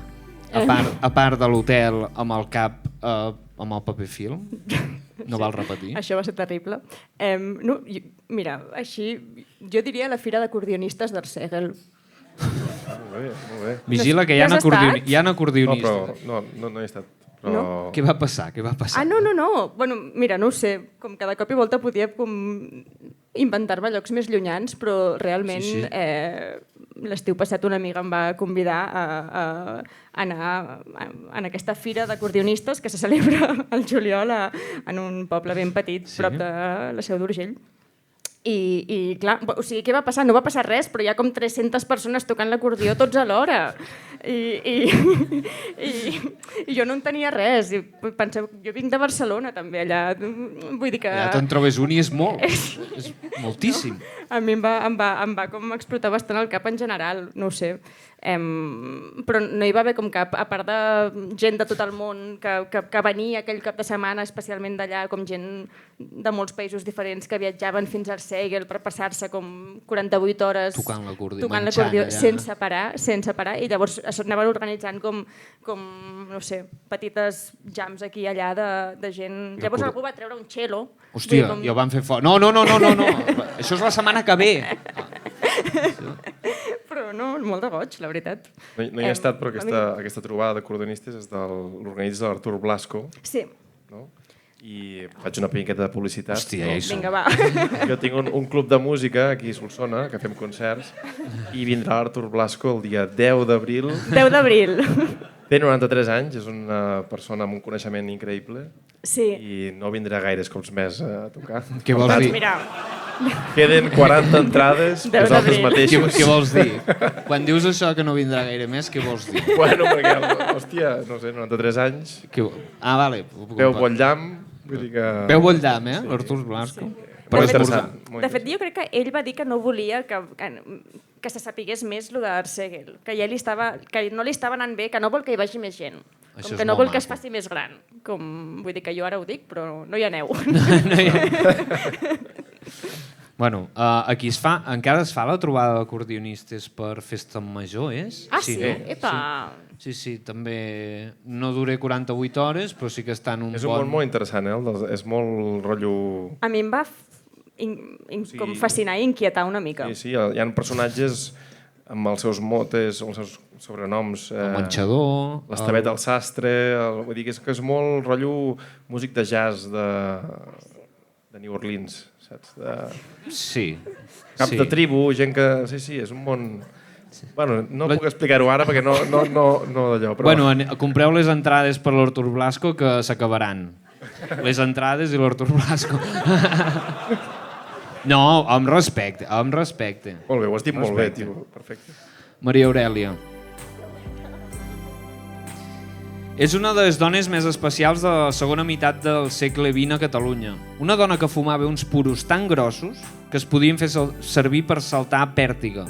A part de l'hotel amb el cap amb el paper film? No val repetir? Això va ser terrible. Mira, així, jo diria la Fira d'Acordionistes d'Arsèguel. Molt bé. Vigila, que hi ha acordionistes. No he estat. Però... No? Què va passar? No. Bueno, mira, no ho sé. Com cada cop i volta podia inventar-me llocs més llunyans, però realment Sí. L'estiu passat una amiga em va convidar a anar en aquesta fira d'acordionistes que se celebra al juliol en un poble ben petit, prop de la Seu d'Urgell. I clar, o sigui, què va passar? No va passar res, però hi ha com 300 persones tocant l'acordió tots alhora. I jo no en tenia res. I penseu, jo vinc de Barcelona també allà. Vull dir que... Ja te'n trobes un i és molt. És moltíssim. A mi em va com explotar bastant el cap en general, no ho sé. Però no hi va haver com cap, a part de gent de tot el món que venia aquell cap de setmana, especialment d'allà, com gent de molts països diferents que viatjaven fins a Arsèguel per passar-se com 48 hores tocant l'acordió sense parar, i llavors anaven organitzant com no sé, petites jams aquí i allà de gent. Llavors algú va treure un cello. Hòstia, i ho van fer fort. No. Això és la setmana que ve. Però no, molt de goig, la veritat. No hi he estat, però aquesta trobada d'acordonistes és l'organitza l'Artur Blasco. Sí. No? I faig una miqueta de publicitat. Hòstia, no? Vinga, va. Jo tinc un club de música aquí a Solsona, que fem concerts, i vindrà l'Artur Blasco el dia 10 d'abril. 10 d'abril. Té 93 anys, és una persona amb un coneixement increïble. Sí. I no vindrà gaires cops més a tocar. Què vols dir? Mira, Queden 40 entrades, vosaltres mateixos. Què vols dir? Quan dius això que no vindrà gaire més, què vols dir? Bueno, perquè, hòstia, no sé, 93 anys. Vale. Veu Bolldam, vull dir que... Veu Bolldam, l'Artur Blasco. Però interessant. De fet, jo crec que ell va dir que no volia que se sapigués més el d'Arsèguel, que no li estava anant bé, que no vol que hi vagi més gent. Com que no vol que es faci més gran. Vull dir que jo ara ho dic, però no hi aneu. Bueno, aquí encara es fa la trobada d'acordionistes per Festa Major, és? Ah, sí? Epa! Sí, també no dura 48 hores, però sí que està en un bon... És un món molt interessant, és molt rotllo... A mi em va com fascinar i inquietar una mica. Sí, hi ha personatges amb els seus motes, els seus sobrenoms. El manxador... L'Estavet del Sastre, vull dir que és molt rotllo músic de jazz de New Orleans, saps? Sí. Cap de tribu, gent que... Sí, és un món... Bueno, no puc explicar-ho ara perquè no d'allò, però... Bueno, compreu les entrades per l'Artur Blasco que s'acabaran. Les entrades i l'Artur Blasco. No, amb respecte, amb respecte. Molt bé, ho has dit molt bé, tio. Perfecte. Maria Aurèlia. És una de les dones més especials de la segona meitat del segle XX a Catalunya. Una dona que fumava uns puros tan grossos que es podien fer servir per saltar a pèrtiga.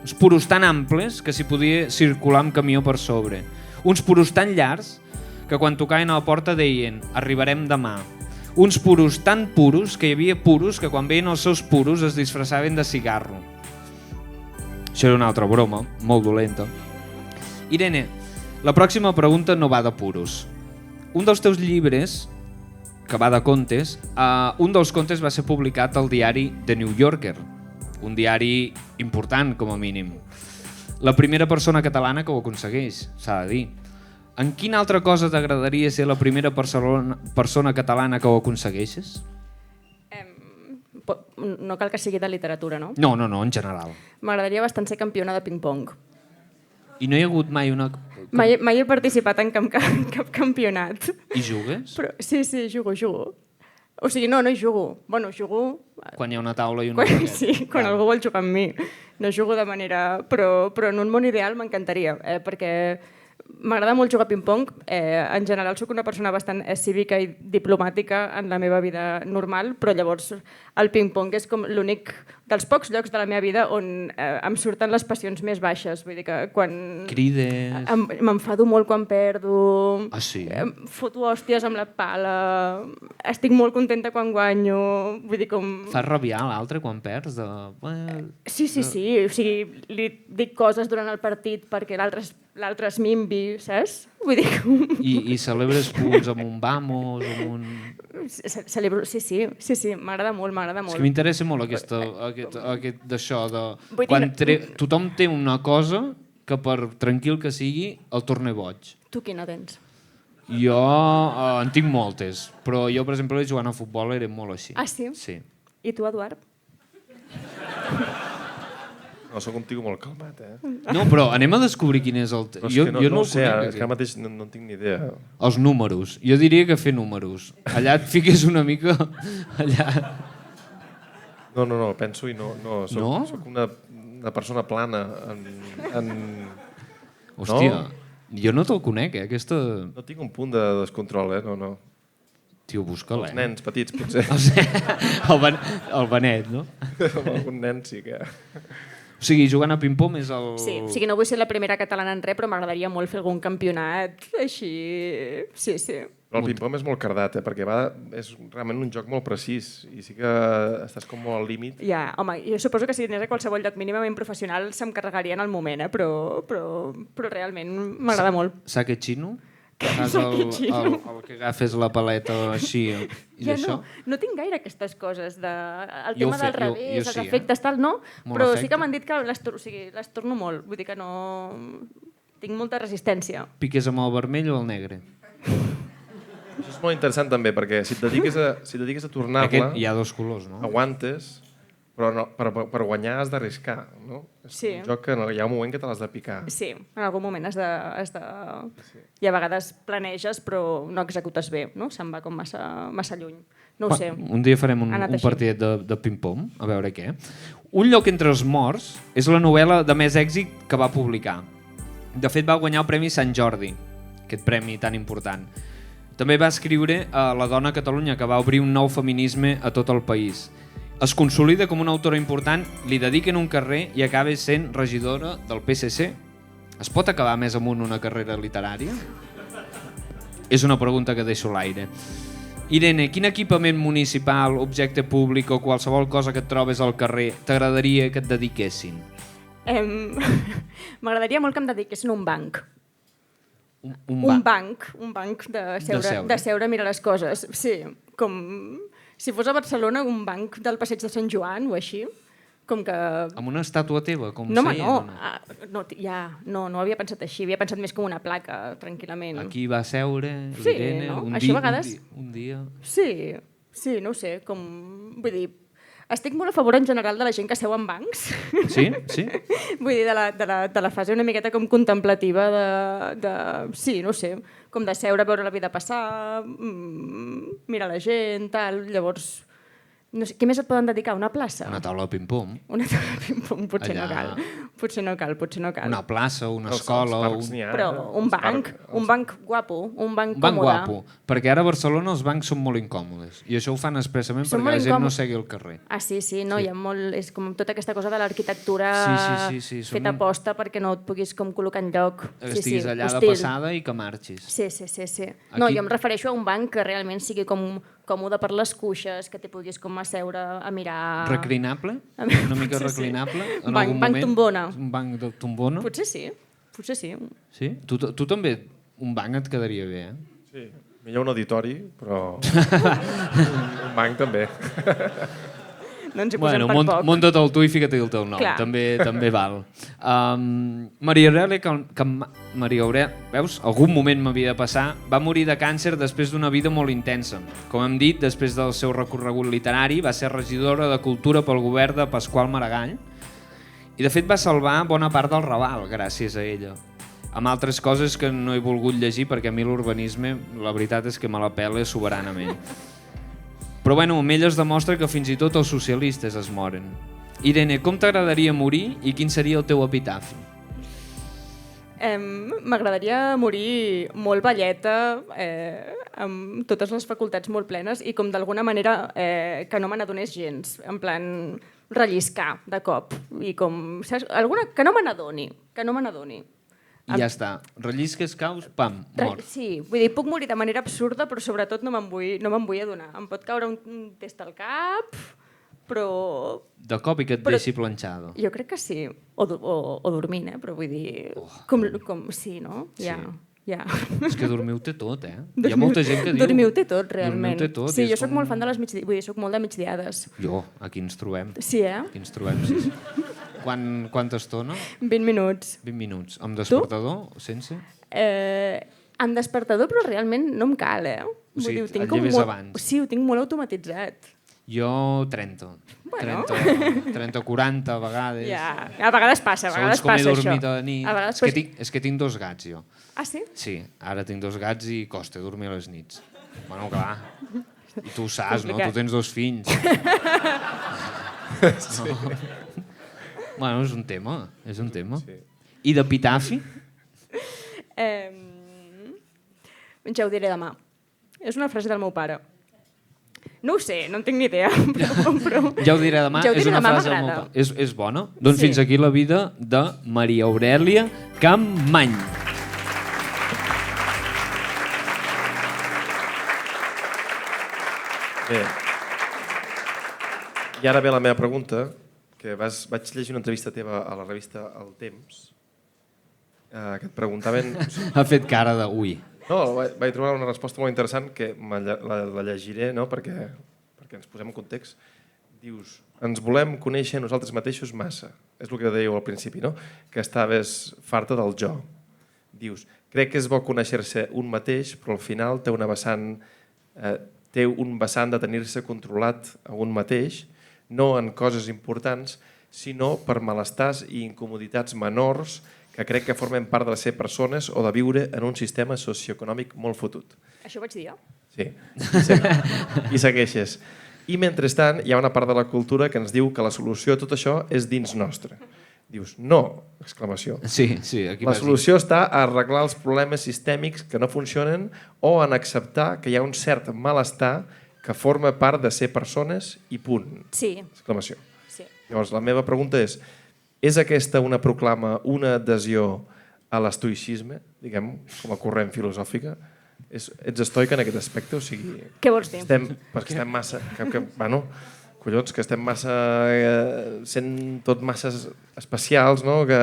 Uns puros tan amples que s'hi podia circular amb camió per sobre. Uns puros tan llargs que quan tocaven a la porta deien «Arribarem demà». Uns puros tan puros que hi havia puros que quan veien els seus puros es disfressaven de cigarro. Això era una altra broma, molt dolenta. Irene, la pròxima pregunta no va de puros. Un dels teus llibres, que va de contes, un dels contes va ser publicat al diari The New Yorker, un diari important com a mínim. La primera persona catalana que ho aconsegueix, s'ha de dir. En quina altra cosa t'agradaria ser la primera persona catalana que ho aconsegueixes? No cal que sigui de literatura, no? No, en general. M'agradaria bastant ser campiona de ping-pong. I no hi ha hagut mai una... Mai he participat en cap campionat. I jugues? Però, sí, jugo. O sigui, no hi jugo. Bueno, jugo... Quan hi ha una taula i una raqueta. Sí, quan algú vol jugar amb mi. No jugo de manera... Però en un món ideal m'encantaria, perquè m'agrada molt jugar a ping-pong. En general sóc una persona bastant cívica i diplomàtica en la meva vida normal, però llavors el ping-pong és com l'únic dels pocs llocs de la meva vida on em surten les passions més baixes. Vull dir que quan... Crides... M'enfado molt quan perdo... Ah, sí? Foto hòsties amb la pala... Estic molt contenta quan guanyo... Vull dir com... Fas rabiar l'altre quan perds? Sí. O sigui, li dic coses durant el partit perquè l'altre es minvi, saps? Vull dir com... I celebres punts amb un vamos, amb un... Celebro, sí, m'agrada molt. És que m'interessa molt aquest d'això, de quan tothom té una cosa que per tranquil que sigui el torna boig. Tu quina tens? Jo en tinc moltes, però jo, per exemple, jugant a futbol era molt així. Ah, sí? Sí. I tu, Eduard? No, soc un tio molt calmat, No, però anem a descobrir quin és el... Jo no ho sé, ara mateix no en tinc ni idea. Els números. Jo diria que fer números. Allà et fiques una mica... Allà... No, penso i no. Soc una persona plana en... Hòstia, jo no te'l conec, aquesta... No tinc un punt de descontrol, no. Tio, busca-la, Els nens petits, potser. El Benet, no? Algun nen sí que... O sigui, jugant a ping-pong és el... Sí, o sigui, no vull ser la primera catalana en res, però m'agradaria molt fer algun campionat així... Sí. Però el ping-pong és molt cardat, perquè és realment un joc molt precís i sí que estàs com molt al límit. Ja, home, jo suposo que si anés a qualsevol lloc mínimament professional se'm carregaria en el moment, però realment m'agrada molt. Sake Chino? El que agafes la paleta així i d'això? No tinc gaire aquestes coses el tema del revés, els efectes tal, no, però sí que m'han dit que les torno molt, vull dir que no... Tinc molta resistència. Piques amb el vermell o el negre? Això és molt interessant també, perquè si et dediques a tornar-la... Hi ha dos colors, no? Aguantes, però no, per guanyar has d'arriscar, no? Sí. És un joc que hi ha un moment que te l'has de picar. Sí, en algun moment has de... Sí. I a vegades planeges però no executes bé, no? Se'n va com massa lluny. No ho sé. Un dia farem un partidet de ping-pong, a veure què. Un lloc entre els morts és la novel·la de més èxit que va publicar. De fet, va guanyar el Premi Sant Jordi, aquest premi tan important. També va escriure a La dona a Catalunya, que va obrir un nou feminisme a tot el país. Es consolida com una autora important, li dediquen un carrer i acaba sent regidora del PSC. Es pot acabar més amunt una carrera literària? És una pregunta que deixo a l'aire. Irene, quin equipament municipal, objecte públic o qualsevol cosa que et trobes al carrer t'agradaria que et dediquessin? M'agradaria molt que em dediquessin un banc. Un banc de seure a mirar les coses. Sí, com... Si fos a Barcelona, un banc del Passeig de Sant Joan o així, com que... Amb una estàtua teva, com No, home, seient? no havia pensat així, havia pensat més com una placa, tranquil·lament. Aquí va seure Sí, l'Irene no? Això a vegades... un dia... Sí, no ho sé, com... Vull dir, estic molt a favor en general de la gent que seu en bancs. Sí? Vull dir, de la fase una miqueta com contemplativa sí, no sé, com de seure, veure la vida passar, mirar la gent, tal, llavors... No sé, què més et poden dedicar? Una plaça? Una taula de ping-pong. Una taula de ping-pong, potser Allà. no cal. Potser no cal. Una plaça, una Els escola... parcs n'hi ha, Però un banc guapo, un banc Un banc còmode. guapo, perquè ara a Barcelona els bancs són molt incòmodes i això ho fan expressament Són perquè molt la gent no incòmodes. segui el carrer. Ah, sí, no, hi ha molt... És com tota aquesta cosa de l'arquitectura Sí, feta a posta perquè no et puguis com col·locar en lloc. Estiguis allà de hostil. passada i que marxis. Sí. No, jo em refereixo a un banc que realment sigui com còmode per les cuixes, que t'hi puguis com asseure a mirar... Reclinable? A mi- Una mica potser sí. reclinable? En Banc- algun banc moment? tombona. Un banc de tombona? Potser sí. Sí? Tu també, un banc et quedaria bé, eh? Sí, millor un auditori, però un banc també. No ens hi posem Bueno, per poc. munta't el tu i fica-t'hi el teu nom, Clar. també val. Maria Aurelia, veus, algun moment m'havia de passar, va morir de càncer després d'una vida molt intensa. Com hem dit, després del seu recorregut literari, va ser regidora de Cultura pel govern de Pasqual Maragall i de fet va salvar bona part del Raval gràcies a ella. Amb altres coses que no he volgut llegir perquè a mi l'urbanisme, la veritat és que me la pela soberanament. Però bueno, amb ella es demostra que fins i tot els socialistes es moren. Irene, com t'agradaria morir i quin seria el teu epitafi? M'agradaria morir molt velleta, amb totes les facultats molt plenes i com d'alguna manera que no me n'adonés gens, en plan relliscar de cop i com... Saps? Que no me n'adoni. I ja està. Rellisques, caus, pam, mort. Sí, vull dir, puc morir de manera absurda, però sobretot no me'n vull adonar. Em pot caure un test al cap, però... De cop i que et deixi planxada. Jo crec que sí. O dormint, però vull dir... Com sí, no? Ja. És que dormir ho té tot, eh? Hi ha molta gent que diu... Dormir ho té tot, realment. Dormir ho té tot. Sí, jo soc molt fan de les migdiades. Vull dir, soc molt de migdiades. Jo, aquí ens trobem. Sí, eh? Aquí ens trobem, sí. Quanta estona? 20 minuts. 20 minuts. Amb despertador o sense? Amb despertador, però realment no em cal, eh? O sigui, Vull dir, el lleves abans. Sí, ho tinc molt automatitzat. Jo 30. Bueno. 30 o 40 a vegades. Ja, a vegades passa, Segons com he dormit això. a nit. A vegades És que tinc 2 gats, jo. Ah, sí? Sí, ara tinc 2 gats i costa dormir a les nits. Bueno, clar. I tu ho saps, no? Complicat. Tu tens 2 fills. Sí. No. Bueno, és un tema. Sí. I d'epitafi? Ja ho diré demà. És una frase del meu pare. No ho sé, no en tinc ni idea. Però... Ja ho diré demà. Ja ho diré és una demà, frase m'agrada. És bona? Doncs Sí. fins aquí la vida de Maria Aurèlia Campmany. Bé. I ara ve la meva pregunta, que vaig llegir una entrevista teva a la revista El Temps, que et preguntaven... Ha fet cara de ui. No, vaig trobar una resposta molt interessant que la llegiré, no? perquè ens posem en context. Dius, ens volem conèixer nosaltres mateixos massa. És el que dèieu al principi, no? Que estaves farta del jo. Dius, crec que és bo conèixer-se un mateix, però al final té un vessant de tenir-se controlat a un mateix, no en coses importants, sinó per malestars i incomoditats menors que crec que formen part de ser persones o de viure en un sistema socioeconòmic molt fotut. Això ho vaig dir jo? Sí. I segueixes. I mentrestant hi ha una part de la cultura que ens diu que la solució a tot això és dins nostre. Dius, no! Exclamació. Sí, aquí La solució està a arreglar els problemes sistèmics que no funcionen o en acceptar que hi ha un cert malestar que forma part de ser persones i punt. Sí. Exclamació. Sí. Llavors, la meva pregunta és aquesta una proclama, una adhesió a l'estoïcisme, diguem, com a corrent filosòfica? Ets estoica en aquest aspecte? O sigui, Què vols dir? perquè estem massa... Collons, que estem massa... sent tot massa especials, no? Que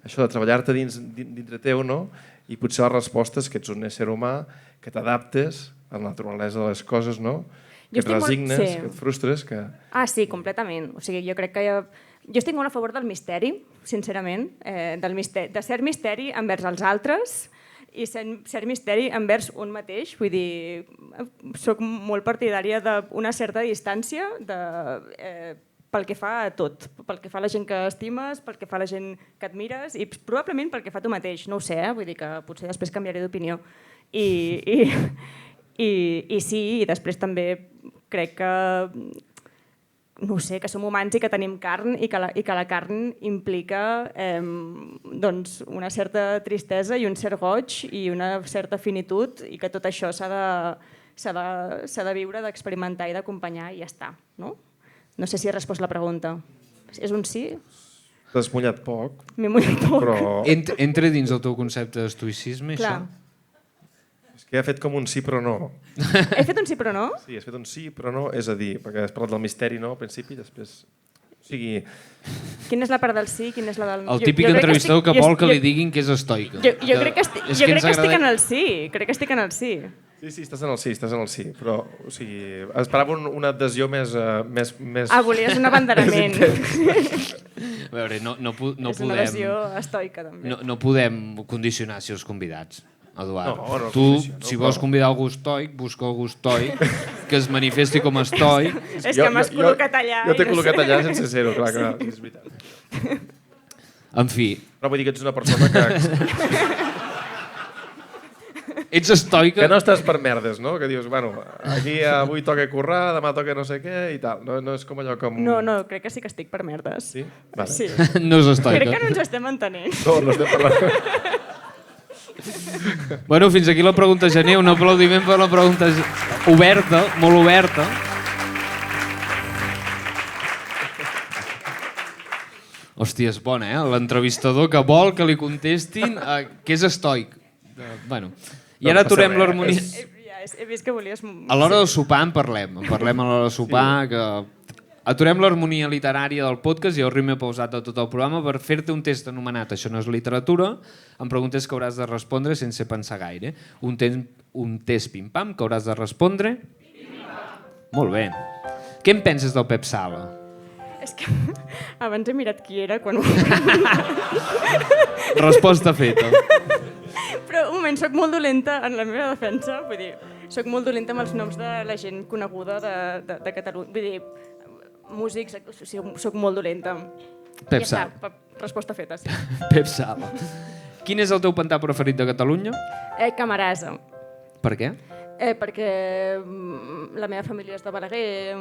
això de treballar-te dintre teu, no? I potser la resposta és que ets un ésser humà, que t'adaptes a la naturalesa de les coses, no? Que et resignes, que et frustres, que... Ah, sí, completament. O sigui, jo crec que Jo estic molt a favor del misteri, sincerament, de ser misteri envers els altres i ser misteri envers un mateix. Vull dir, soc molt partidària d'una certa distància pel que fa a tot, pel que fa a la gent que estimes, pel que fa a la gent que admires i probablement pel que fa a tu mateix, no ho sé, vull dir que potser després canviaré d'opinió. I sí, i després també crec que, no ho sé, que som humans i que tenim carn i que la carn implica doncs una certa tristesa i un cert goig i una certa finitud i que tot això s'ha de viure, d'experimentar i d'acompanyar i ja està, no? No sé si he respost la pregunta. És un sí? T'has mullat poc. M'he mullat poc. Però... Entra dins del teu concepte d'estoïcisme, Clar. això? És que ha fet com un sí però no. He fet un sí però no? Sí, has fet un sí però no, és a dir, perquè has parlat del misteri, no, al principi, després... O sigui... Quina és la part del sí, quina és la del... El típic entrevistador que vol que li diguin que és estoica. Jo crec que estic en el sí, crec que estic en el sí. Sí, estàs en el sí, però o sigui, esperava una adhesió més... Volies un abanderament. A veure, no És una podem... adhesió estoica, també. No podem condicionar si els convidats, Eduard. No Tu, condiciono, si vols convidar algú estoic, busca algú estoic que es manifesti com a estoic. És que m'has col·locat allà. Jo t'he col·locat allà sense ser-ho, clar, sí, és veritat. En fi, Però vull dir que ets una persona que ets estoica... no estàs per merdes, no? Que dius, bueno, aquí avui toca currar, demà toca no sé què i tal. No és com allò com... No, crec que sí que estic per merdes. Sí? Vale. Sí. No és estoica. Crec que no ens estem entenent. No estem parlant... Bueno, fins aquí la pregunta gener. Un aplaudiment per la pregunta oberta, molt oberta. Hòstia, és bona, L'entrevistador que vol que li contestin que és estoic. Bueno, i ara aturem l'harmonia... He vist que volies... A l'hora del sopar en parlem. A l'hora del sopar, que... Aturem l'harmonia literària del podcast i el ritme pausat de tot el programa per fer-te un test anomenat Això no és literatura, amb preguntes que hauràs de respondre sense pensar gaire. Un test pim-pam que hauràs de respondre... Molt bé. Què en penses del Pep Sala? És que abans he mirat qui era quan... Resposta feta. Però un moment, soc molt dolenta en la meva defensa, vull dir, soc molt dolenta amb els noms de la gent coneguda de Catalunya, vull dir, músics, o sigui, soc molt dolenta. Pep Ja Sala. està, resposta feta, sí. Pep Sala. Quin és el teu pantà preferit de Catalunya? Camarasa. Per què? Perquè la meva família és de Balaguer,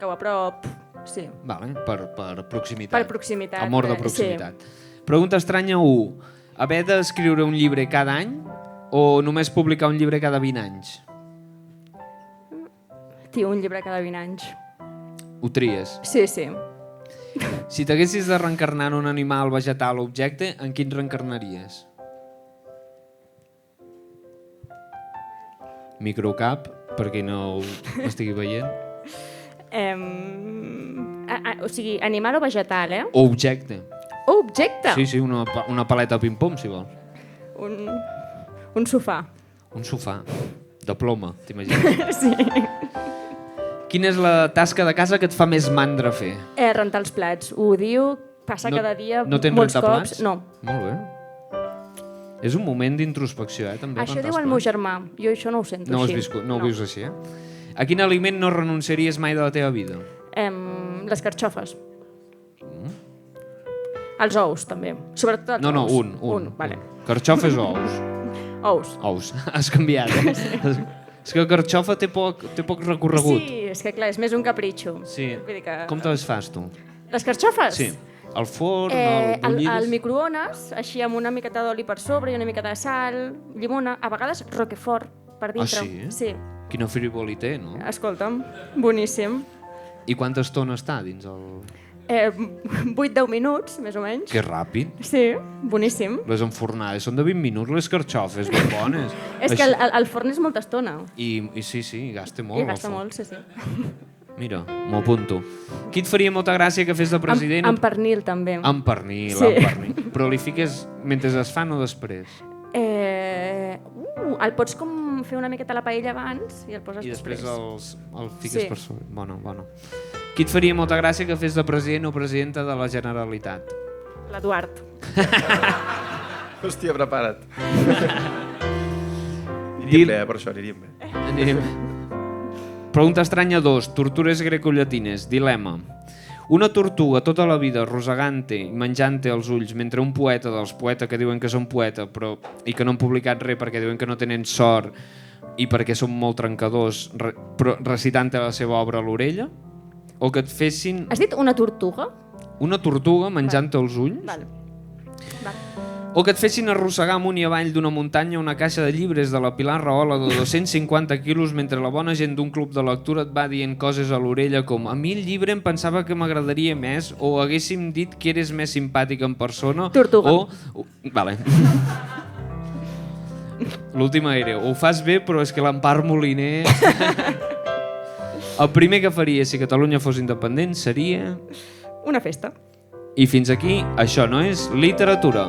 cau a prop, sí. Vale, per proximitat. Per proximitat. Amor de proximitat. Pregunta estranya 1. Haver d'escriure un llibre cada any o només publicar un llibre cada 20 anys? Tio, un llibre cada 20 anys. Ho tries. Sí. Si t'haguessis de reencarnar en un animal, vegetal o objecte, en quin reencarnaries? Microcap, per qui no ho estigui veient. O sigui, animal o vegetal, O objecte. O objecte? Sí, una paleta de ping-pong, si vols. Un sofà. Un sofà. De ploma, t'imagines? Sí. Quina és la tasca de casa que et fa més mandra fer? Rentar els plats. Ho odio, passa cada dia no tens molts rentar cops. plats? No. Molt bé. És un moment d'introspecció, també. Això rentar diu els el meu plats. germà. Jo això no ho sento No ho has així. viscut, no ho vius així, A quin aliment no renunciaries mai de la teva vida? Les carxofes. Els ous, també. Sobretot els No, ous. un. Vale. Carxofes o ous? Ous. Ous. Has canviat, És que carxofa té poc recorregut. Sí, és que clar, és més un capritxo. Sí. Vull dir que... Com te les fas, tu? Les carxofes? Sí. Al forn, al bullides... Al microones, així amb una miqueta d'oli per sobre i una miqueta de sal, llimona, a vegades roquefort per dintre. Ah, sí? Sí. Quina frivolité, no? Escolta'm, boníssim. I quanta estona està dins el... 8-10 minuts, més o menys. Que ràpid. Sí, boníssim. Les enfornades són de 20 minuts, les carxofes, ben bones. És que el forn és molta estona. I sí, gasta molt. I gasta el forn. molt, sí. Mira, m'ho apunto. Qui et faria molta gràcia que fes de president? Amb pernil, també. Amb pernil, Sí. amb pernil. Però li fiques mentre es fan o després? El pots com fer una miqueta a la paella abans i el poses I després el fiques Sí. per sobre. Bueno. Qui Qui et faria molta gràcia que fes de president o presidenta de la Generalitat? L'Eduard. Hòstia, prepara't. Aniríem bé, per això, aniríem bé. Anirem. Pregunta estranya 2. Tortures grecollatines. Dilema. Una tortuga tota la vida rosegant-te i menjant-te els ulls mentre un poeta dels poetes que diuen que són poeta i que no han publicat res perquè diuen que no tenen sort i perquè són molt trencadors recitant-te la seva obra a l'orella? O que et fessin... Has dit una tortuga? Una tortuga menjant-te els ulls? Val. O que et fessin arrossegar amunt i avall d'una muntanya una caixa de llibres de la Pilar Rahola de 250 quilos mentre la bona gent d'un club de lectura et va dient coses a l'orella com a mi el llibre em pensava que m'agradaria més o haguéssim dit que eres més simpàtic en persona Tortuga. Vale. L'última era ho fas bé però és que l'Empar Moliner... El primer que faria si Catalunya fos independent seria... Una festa. I fins aquí, això no és literatura.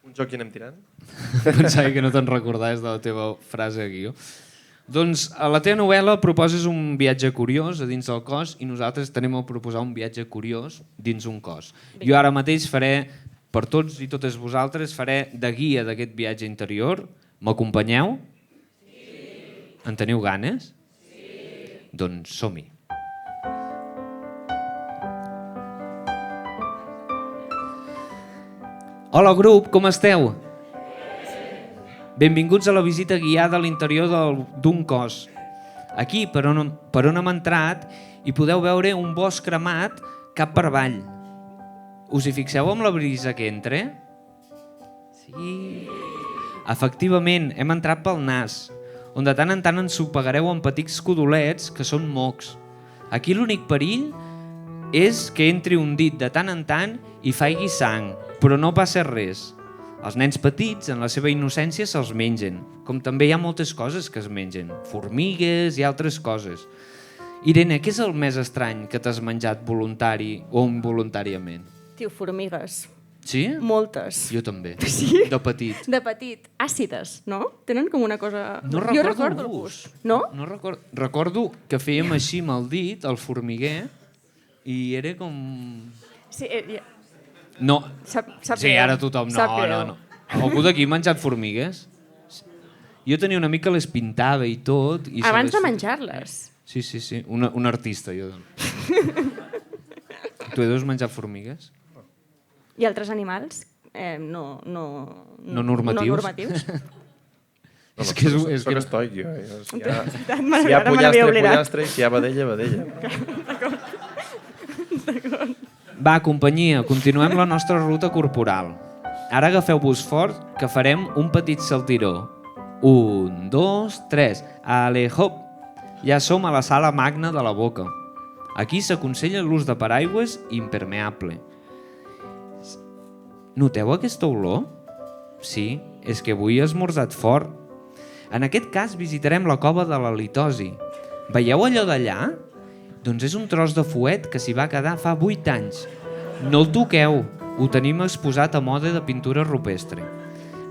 Un joc i anem tirant? Pensava que no te'n recordaves de la teva frase aquí. Doncs a la teva novel·la proposes un viatge curiós a dins del cos i nosaltres tenim a proposar un viatge curiós dins un cos. Jo ara mateix faré, per tots i totes vosaltres, faré de guia d'aquest viatge interior. M'acompanyeu? Sí. En teniu ganes? Sí. Doncs som-hi. Hola grup, com esteu? Benvinguts a la visita guiada a l'interior d'un cos. Aquí, per on hem entrat, hi podeu veure un bosc cremat cap per avall. Us hi fixeu amb la brisa que entra? Sí. Efectivament, hem entrat pel nas, on de tant en tant ens sopegareu amb petits codolets que són mocs. Aquí l'únic perill és que entri un dit de tant en tant i faigui sang, però no passa res. Els nens petits, en la seva innocència, se'ls mengen, com també hi ha moltes coses que es mengen, formigues i altres coses. Irene, què és el més estrany que t'has menjat voluntari o involuntàriament? Tio, formigues. Sí? Moltes. Jo també, Sí? de petit. De petit. Àcides, no? Tenen com una cosa... No Jo recordo el el gust. No? No recordo que fèiem així amb el dit, el formiguer, i era com... Sí, No, sap sí, ara tothom... No. Algú d'aquí ha menjat formigues? Jo tenia un amic que les pintava i tot. I abans de menjar-les. Sí. Un artista, jo. Tu deus menjar formigues? I altres animals? No normatius? No normatius. És que Soc estoic, jo. Si hi ha Me l'havia oblidat. pollastre, i si hi ha vedella, vedella. Va, companyia, continuem la nostra ruta corporal. Ara agafeu-vos fort, que farem un petit saltiró. 1, 2, 3. Ale, hop! Ja som a la sala magna de la boca. Aquí s'aconsella l'ús de paraigües impermeable. Noteu aquesta olor? Sí, és que avui he esmorzat fort. En aquest cas visitarem la cova de la litosi. Veieu allò d'allà? Doncs és un tros de fuet que s'hi va quedar fa 8 anys. No el toqueu, ho tenim exposat a mode de pintura rupestre.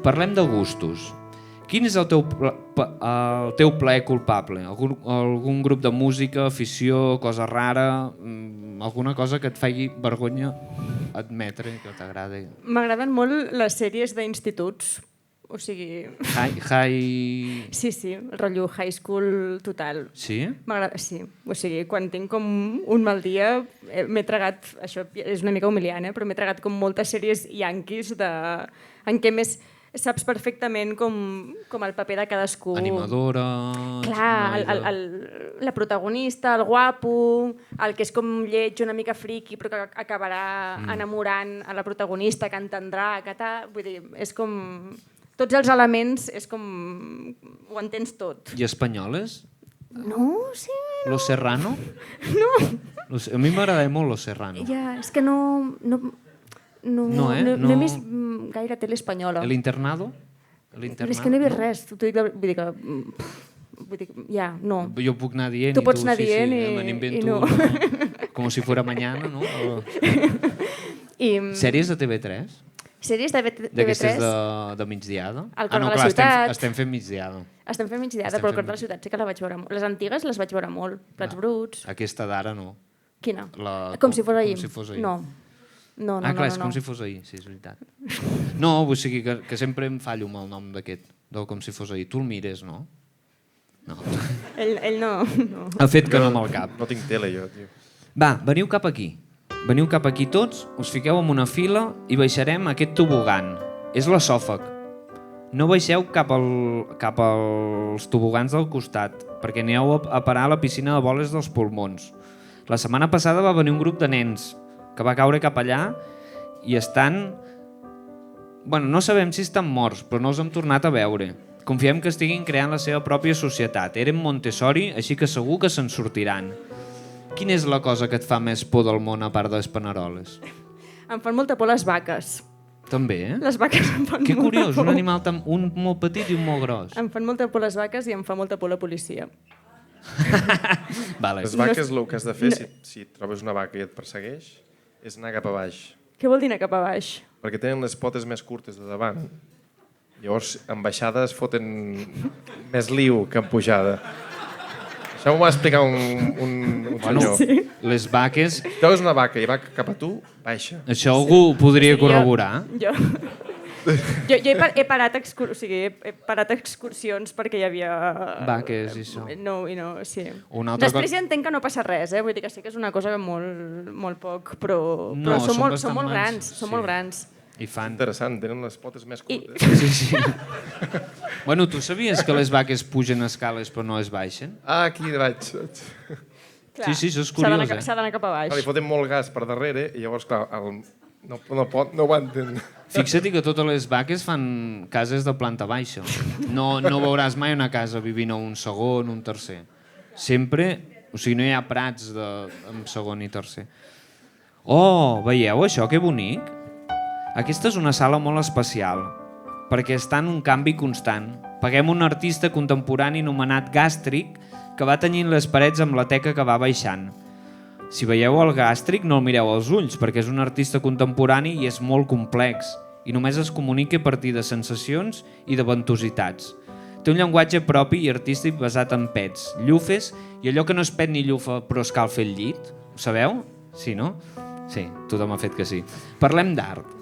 Parlem de gustos. Quin és el teu plaer culpable? Algun grup de música, afició, cosa rara, alguna cosa que et faci vergonya admetre que t'agrada? M'agraden molt les sèries d'instituts. O sigui... High... Sí, el rotllo high school total. Sí? M'agrada, sí. O sigui, quan tinc com un mal dia, m'he tragat, això és una mica humiliant, però m'he tragat com moltes sèries yanquis en què més saps perfectament com el paper de cadascú. Animadora... Clar, la protagonista, el guapo, el que és com lleig, una mica friqui, però que acabarà enamorant a la protagonista, que entendrà, que tal... Vull dir, és com... Tots els elements és com... Ho entens tot. I espanyoles? No, sí... Lo Serrano? No. A mi m'agrada molt Lo Serrano. Ja, és que no he vist gaire tele espanyola. El Internado? És que no he vist res. Vull dir que... Ja, no. Jo puc anar dient tu pots anar dient i no. Com si fuera mañana, no? I... Sèries de TV3? Sèries de d'aquestes TV3? de migdiada. El Cor de la clar, Ciutat. estem fent migdiada. Estem fent migdiada, Estem però el fent Cor de la Ciutat sí que la vaig veure molt. Les antigues les vaig veure molt. Plats bruts. Aquesta d'ara no. Quina? Com si fos ahir. Com si fos ahir. No. No, clar, és no. com si fos ahir, sí, és veritat. No, o sigui que sempre em fallo amb el nom d'aquest, del com si fos ahir. Tu el mires, no? No. Ell no. Ha fet que no amb el cap. No tinc tele, jo, tio. Va, veniu cap aquí. Veniu cap aquí tots, us fiqueu en una fila i baixarem aquest tobogan. És l'esòfag. No baixeu cap als tobogans del costat, perquè aneu a parar a la piscina de boles dels pulmons. La setmana passada va venir un grup de nens que va caure cap allà i estan... Bueno, no sabem si estan morts, però no els hem tornat a veure. Confiem que estiguin creant la seva pròpia societat. Eren Montessori, així que segur que se'n sortiran. Quina és la cosa que et fa més por del món a part de les paneroles? Em fan molta por les vaques. També, eh? Les vaques em fan Que molta curiós, por. un animal un molt petit i un molt gros. Em fan molta por les vaques i em fa molta por la policia. Vale. Les vaques, el que has de fer, si trobes una vaca i et persegueix, és anar cap a baix. Què vol dir anar cap a baix? Perquè tenen les potes més curtes de davant. Llavors, en baixada es foten més liu que en pujada. Això m'ho va explicar un senyor. Sí. Les vaques, Trobes una vaca i va cap a tu, baixa. això algú ho podria corroborar. Jo he parat excursions perquè hi havia... Vaques i això. No, sí. Una altra Després ja entenc que no passa res, vull dir que sí que és una cosa molt poc, però No, són molt bastant mans, grans, són sí. molt grans. I fan... Interessant, tenen les potes més I- curtes. Sí. Bueno, tu sabies que les vaques pugen escales però no es baixen? Ah, aquí vaig. Clar, Sí, això és s'ha d'anar curiós, S'ha d'anar cap a baix. Li foten molt gas per darrere i llavors, clar, no ho entén. Fixa't que totes les vaques fan cases de planta baixa. No veuràs mai una casa vivint a un segon, un tercer. Sempre, o sigui, no hi ha prats en segon i tercer. Oh, veieu això? Que bonic. Aquesta és una sala molt especial, perquè està en un canvi constant. Paguem un artista contemporani anomenat Gàstric que va tenyint les parets amb la teca que va baixant. Si veieu el Gàstric, no el mireu als ulls, perquè és un artista contemporani i és molt complex, i només es comunica a partir de sensacions i de ventositats. Té un llenguatge propi i artístic basat en pets, llufes i allò que no és pet ni llufa però es cal fer el llit. Ho sabeu? Sí, no? Sí, tothom ha fet que sí. Parlem d'art.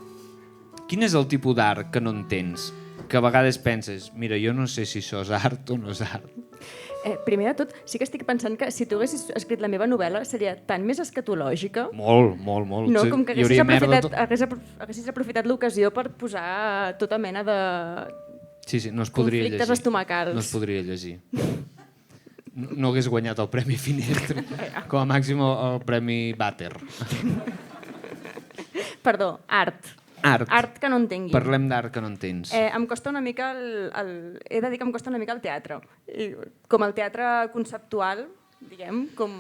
Quin és el tipus d'art que no entens? Que a vegades penses, mira, jo no sé si això és art o no és art. Primer de tot, sí que estic pensant que si tu haguessis escrit la meva novel·la seria tan més escatològica. Molt. No, com que Hi hauria merda haguessis aprofitat l'ocasió per posar tota mena de Sí, no es podria conflictes llegir. estomacals. No es podria llegir. No hagués guanyat el Premi Finestre. Com a màxim el Premi Vàter. Perdó, art. Art. Art que no entengui. Parlem d'art que no entens. Em costa una mica he de dir que em costa una mica el teatre. I, com el teatre conceptual, diguem, com...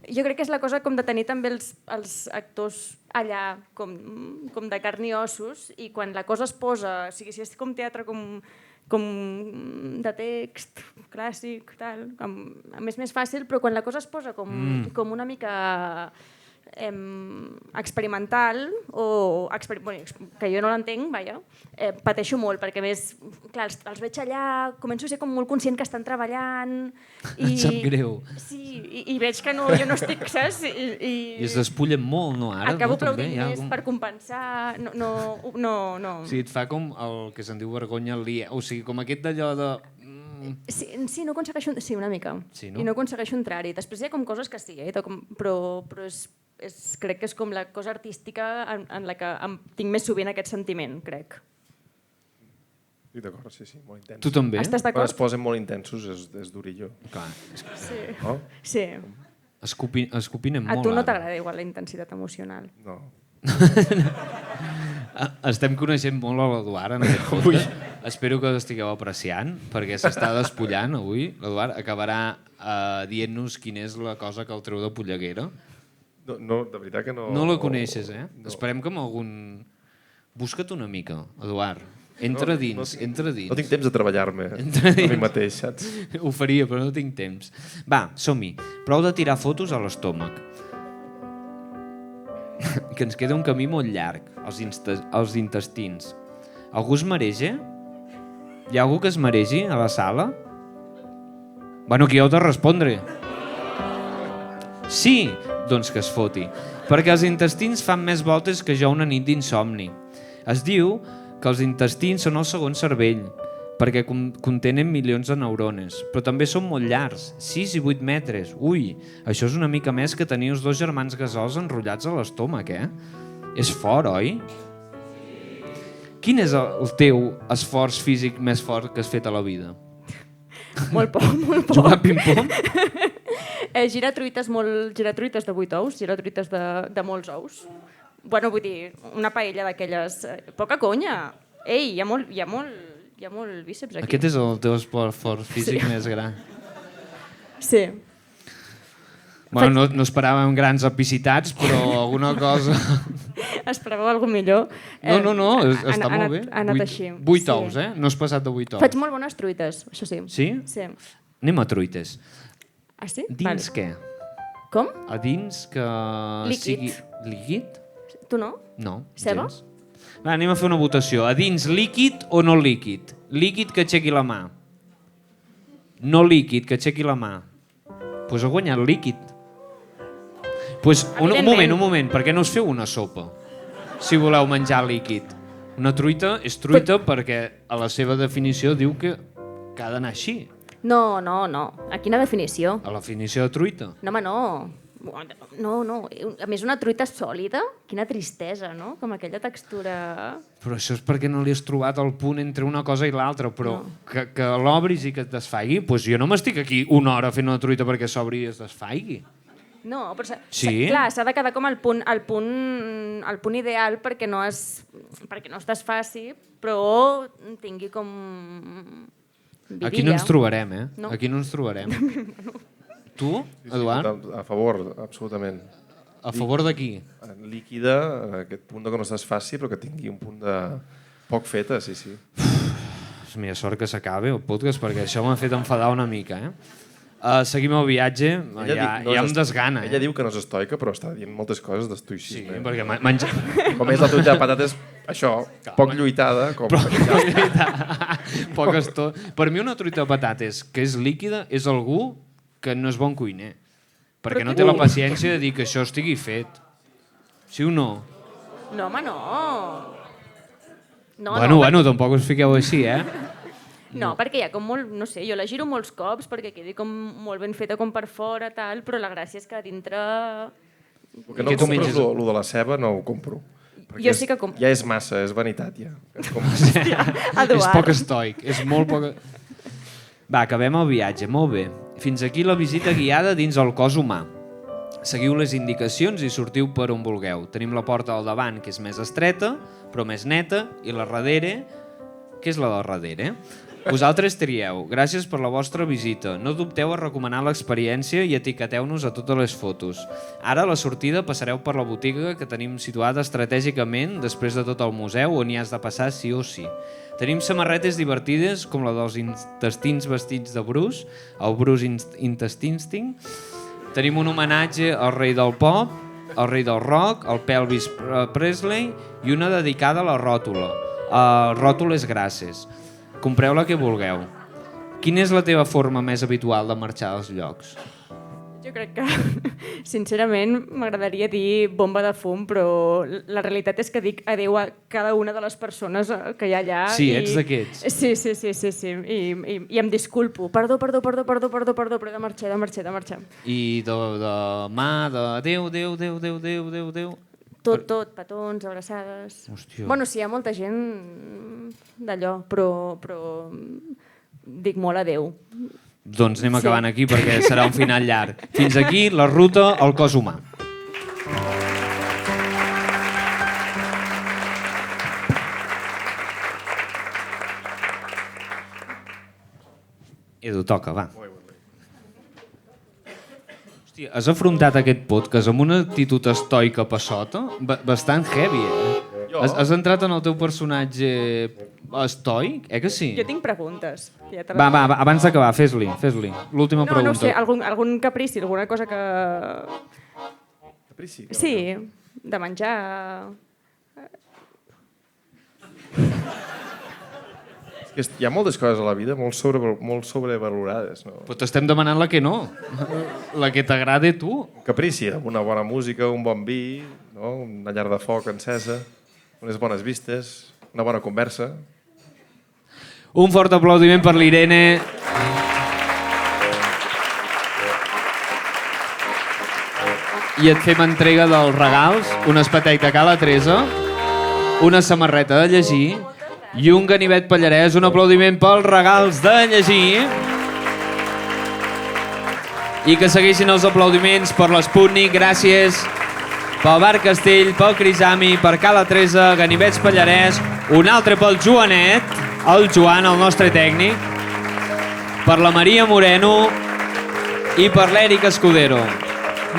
Jo crec que és la cosa com de tenir també els actors allà com de carn i ossos, i quan la cosa es posa, o sigui, si és com teatre com de text clàssic, tal, a més fàcil, però quan la cosa es posa com una mica experimental o que jo no l'entenc, vaja, pateixo molt perquè més, clar, els veig allà, començo a ser com molt conscient que estan treballant i... Et sap greu. Sí, i veig que no, jo no estic, saps? I es despullen molt, no? Ara, acabo no? També aplaudint hi ha més per compensar, no. O sigui, et fa com el que se'n diu vergonya aliè, o sigui, com aquest d'allò de... Sí, no aconsegueixo... Sí, una mica. Sí, no? I no aconsegueixo entrar-hi. Després hi ha com coses que sí, però crec que és com la cosa artística en la que tinc més sovint aquest sentiment, crec. Estic d'acord, sí, molt intens. Tu també? Estàs Quan d'acord? es posen molt intensos és durillo. Clar, Sí. No? Sí. escopinem A molt. tu no ara. t'agrada igual la intensitat emocional. No. Estem coneixent molt a l'Eduard en aquest podcast. Espero que l'estigueu apreciant, perquè s'està despullant avui. L'Eduard acabarà dient-nos quina és la cosa que el treu de polleguera. No, de veritat que no... No la coneixes, eh? No. Esperem que amb algun... Busca't una mica, Eduard. Entra dins, entra dins. No tinc temps de treballar-me Entra a mi dins. mateix, saps? Ho faria, però no tinc temps. Va, som-hi. Prou de tirar fotos a l'estómac. que ens queda un camí molt llarg, els intestins. Algú es mareja? Hi ha algú que es maregi a la sala? Bueno, aquí heu de respondre. Sí, doncs que es foti. Perquè els intestins fan més voltes que jo una nit d'insomni. Es diu que els intestins són el segon cervell, perquè contenen milions de neurones, però també són molt llargs, 6 i 8 metres. Ui, això és una mica més que tenir els 2 germans gasols enrotllats a l'estómac, És fort, oi? Quin és el teu esforç físic més fort que has fet a la vida? Molt poc, molt poc. Jugar a ping-pong? Giratruites de 8 ous, giratruites de molts ous. Bueno, vull dir, una paella d'aquelles... Poca conya! Ei, hi ha molt bíceps aquí. Aquest és el teu esforç físic més gran. Sí. Bueno, no esperàvem grans epicitats, però alguna cosa... Esperàveu alguna millor. No, està molt bé. Ha anat així. 8 ous, No has passat de 8 ous. Faig molt bones truites, això sí. Sí? Sí. Anem a truites. Ah, sí? Dins què? Com? A dins que Líquid. sigui... Líquid? Tu no? No. Ceba? Gens. Va, anem a fer una votació. A dins líquid o no líquid? Líquid que aixequi la mà. No líquid que aixequi la mà. Doncs ha guanyat líquid. Pues, un moment, per què no us feu una sopa? Si voleu menjar líquid. Una truita és truita perquè a la seva definició diu que ha d'anar així. No. A quina definició? A la definició de truita. No, home, no. No. A més, una truita sòlida, quina tristesa, no? Com aquella textura... Però això és perquè no li has trobat el punt entre una cosa i l'altra, però que l'obris i que es desfaigui, doncs jo no m'estic aquí una hora fent una truita perquè s'obri i es desfaigui. No, però Sí? clar, s'ha de quedar com el punt ideal perquè no es desfaci, però tingui com vidilla. Aquí no ens trobarem, No. Aquí no ens trobarem. Tu, Eduard? A favor, absolutament. A favor de qui? Líquida, aquest punt que no es desfaci, però que tingui un punt de poc feta, sí. Mira, sort que s'acabi el podcast perquè això m'ha fet enfadar una mica, Seguim el viatge, ja em desgana. Ella diu que no és estoica, però està dient moltes coses Sí, d'estoicisme. perquè menja... Com és la truita de patates, això, poc lluitada. Poc estó... Per mi una truita de patates que és líquida és algú que no és bon cuiner. Perquè no té la paciència de dir que això estigui fet. Sí o no? No, home, no. Bueno, tampoc us fiqueu així, No, perquè hi ha com molt, no sé, jo la giro molts cops perquè quedi com molt ben feta com per fora, tal, però la gràcia és que a dintre... El que no compres, el de la ceba, no ho compro. Jo sí que compro. Ja és massa, és vanitat, ja. És poc estoic, és molt poc... Va, acabem el viatge, molt bé. Fins aquí la visita guiada dins el cos humà. Seguiu les indicacions i sortiu per on vulgueu. Tenim la porta al davant, que és més estreta, però més neta, i la darrere, que és la del darrere. Vosaltres trieu. Gràcies per la vostra visita. No dubteu a recomanar l'experiència i etiqueteu-nos a totes les fotos. Ara, a la sortida, passareu per la botiga que tenim situada estratègicament després de tot el museu, on hi has de passar sí o sí. Tenim samarretes divertides, com la dels intestins vestits de Bruce, el Bruce Intestinsting. Tenim un homenatge al rei del pop, al rei del rock, al Pelvis Presley, i una dedicada a la ròtula. Ròtules grasses. Compreu la que vulgueu. Quina és la teva forma més habitual de marxar dels llocs? Jo crec que, sincerament, m'agradaria dir bomba de fum, però la realitat és que dic adeu a cada una de les persones que hi ha allà. Sí, ets d'aquests. Sí. I em disculpo. Perdó, però he de marxar. I de mà, adeu. Tot, petons, abraçades... Hòstia. Bueno, sí, hi ha molta gent d'allò, però dic molt adeu. Doncs anem acabant aquí perquè serà un final llarg. Fins aquí la ruta al cos humà. Edu, toca, va. Hòstia, has afrontat aquest podcast amb una actitud estoica passota? Bastant heavy, Has entrat en el teu personatge estoic? Que sí? Jo tinc preguntes. Va, abans d'acabar, fes-li. L'última pregunta. No sé, algun caprici, alguna cosa que... Caprici? Sí, de menjar. És que hi ha moltes coses a la vida molt sobrevalorades. No? Però t'estem demanant la que no. La que t'agrada a tu. Caprici, una bona música, un bon vi, no? Una llar de foc encesa, unes bones vistes, una bona conversa. Un fort aplaudiment per l'Irene. I et fem entrega dels regals, un espetec de Cala Teresa, una samarreta de llegir i un ganivet pallarès. Un aplaudiment pels regals de llegir. I que segueixin els aplaudiments per l'Sputnik. Gràcies pel Bar Castell, pel Crisami, per Cala Teresa, ganivets pallarès, un altre pel Joanet, el Joan, el nostre tècnic, per la Maria Moreno i per l'Eric Escudero.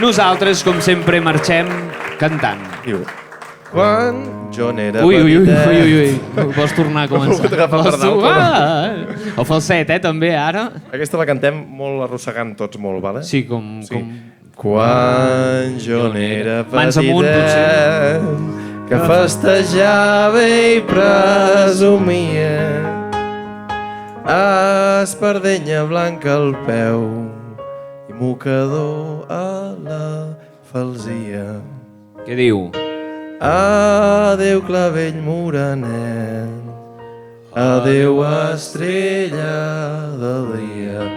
Nosaltres, com sempre, marxem cantant. Diu, quan jo n'era Ui. petitet... Vols tornar a començar? M'ho puc agafar per dalt, però... El falset, també, ara? Aquesta la cantem molt arrossegant tots molt, vale? Sí, com... Quan jo n'era Mans amunt, petitet, que festejava i presumia, espardenya blanca al peu i mocador a la falsia. Què diu? Adéu clavell morenet, adéu estrella del dia.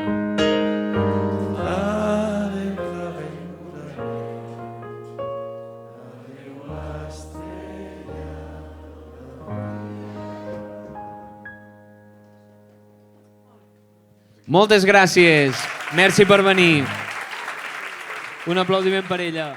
Adéu clavell morenet, adéu estrella del dia. Moltes gràcies. Merci per venir. Un aplaudiment per ella.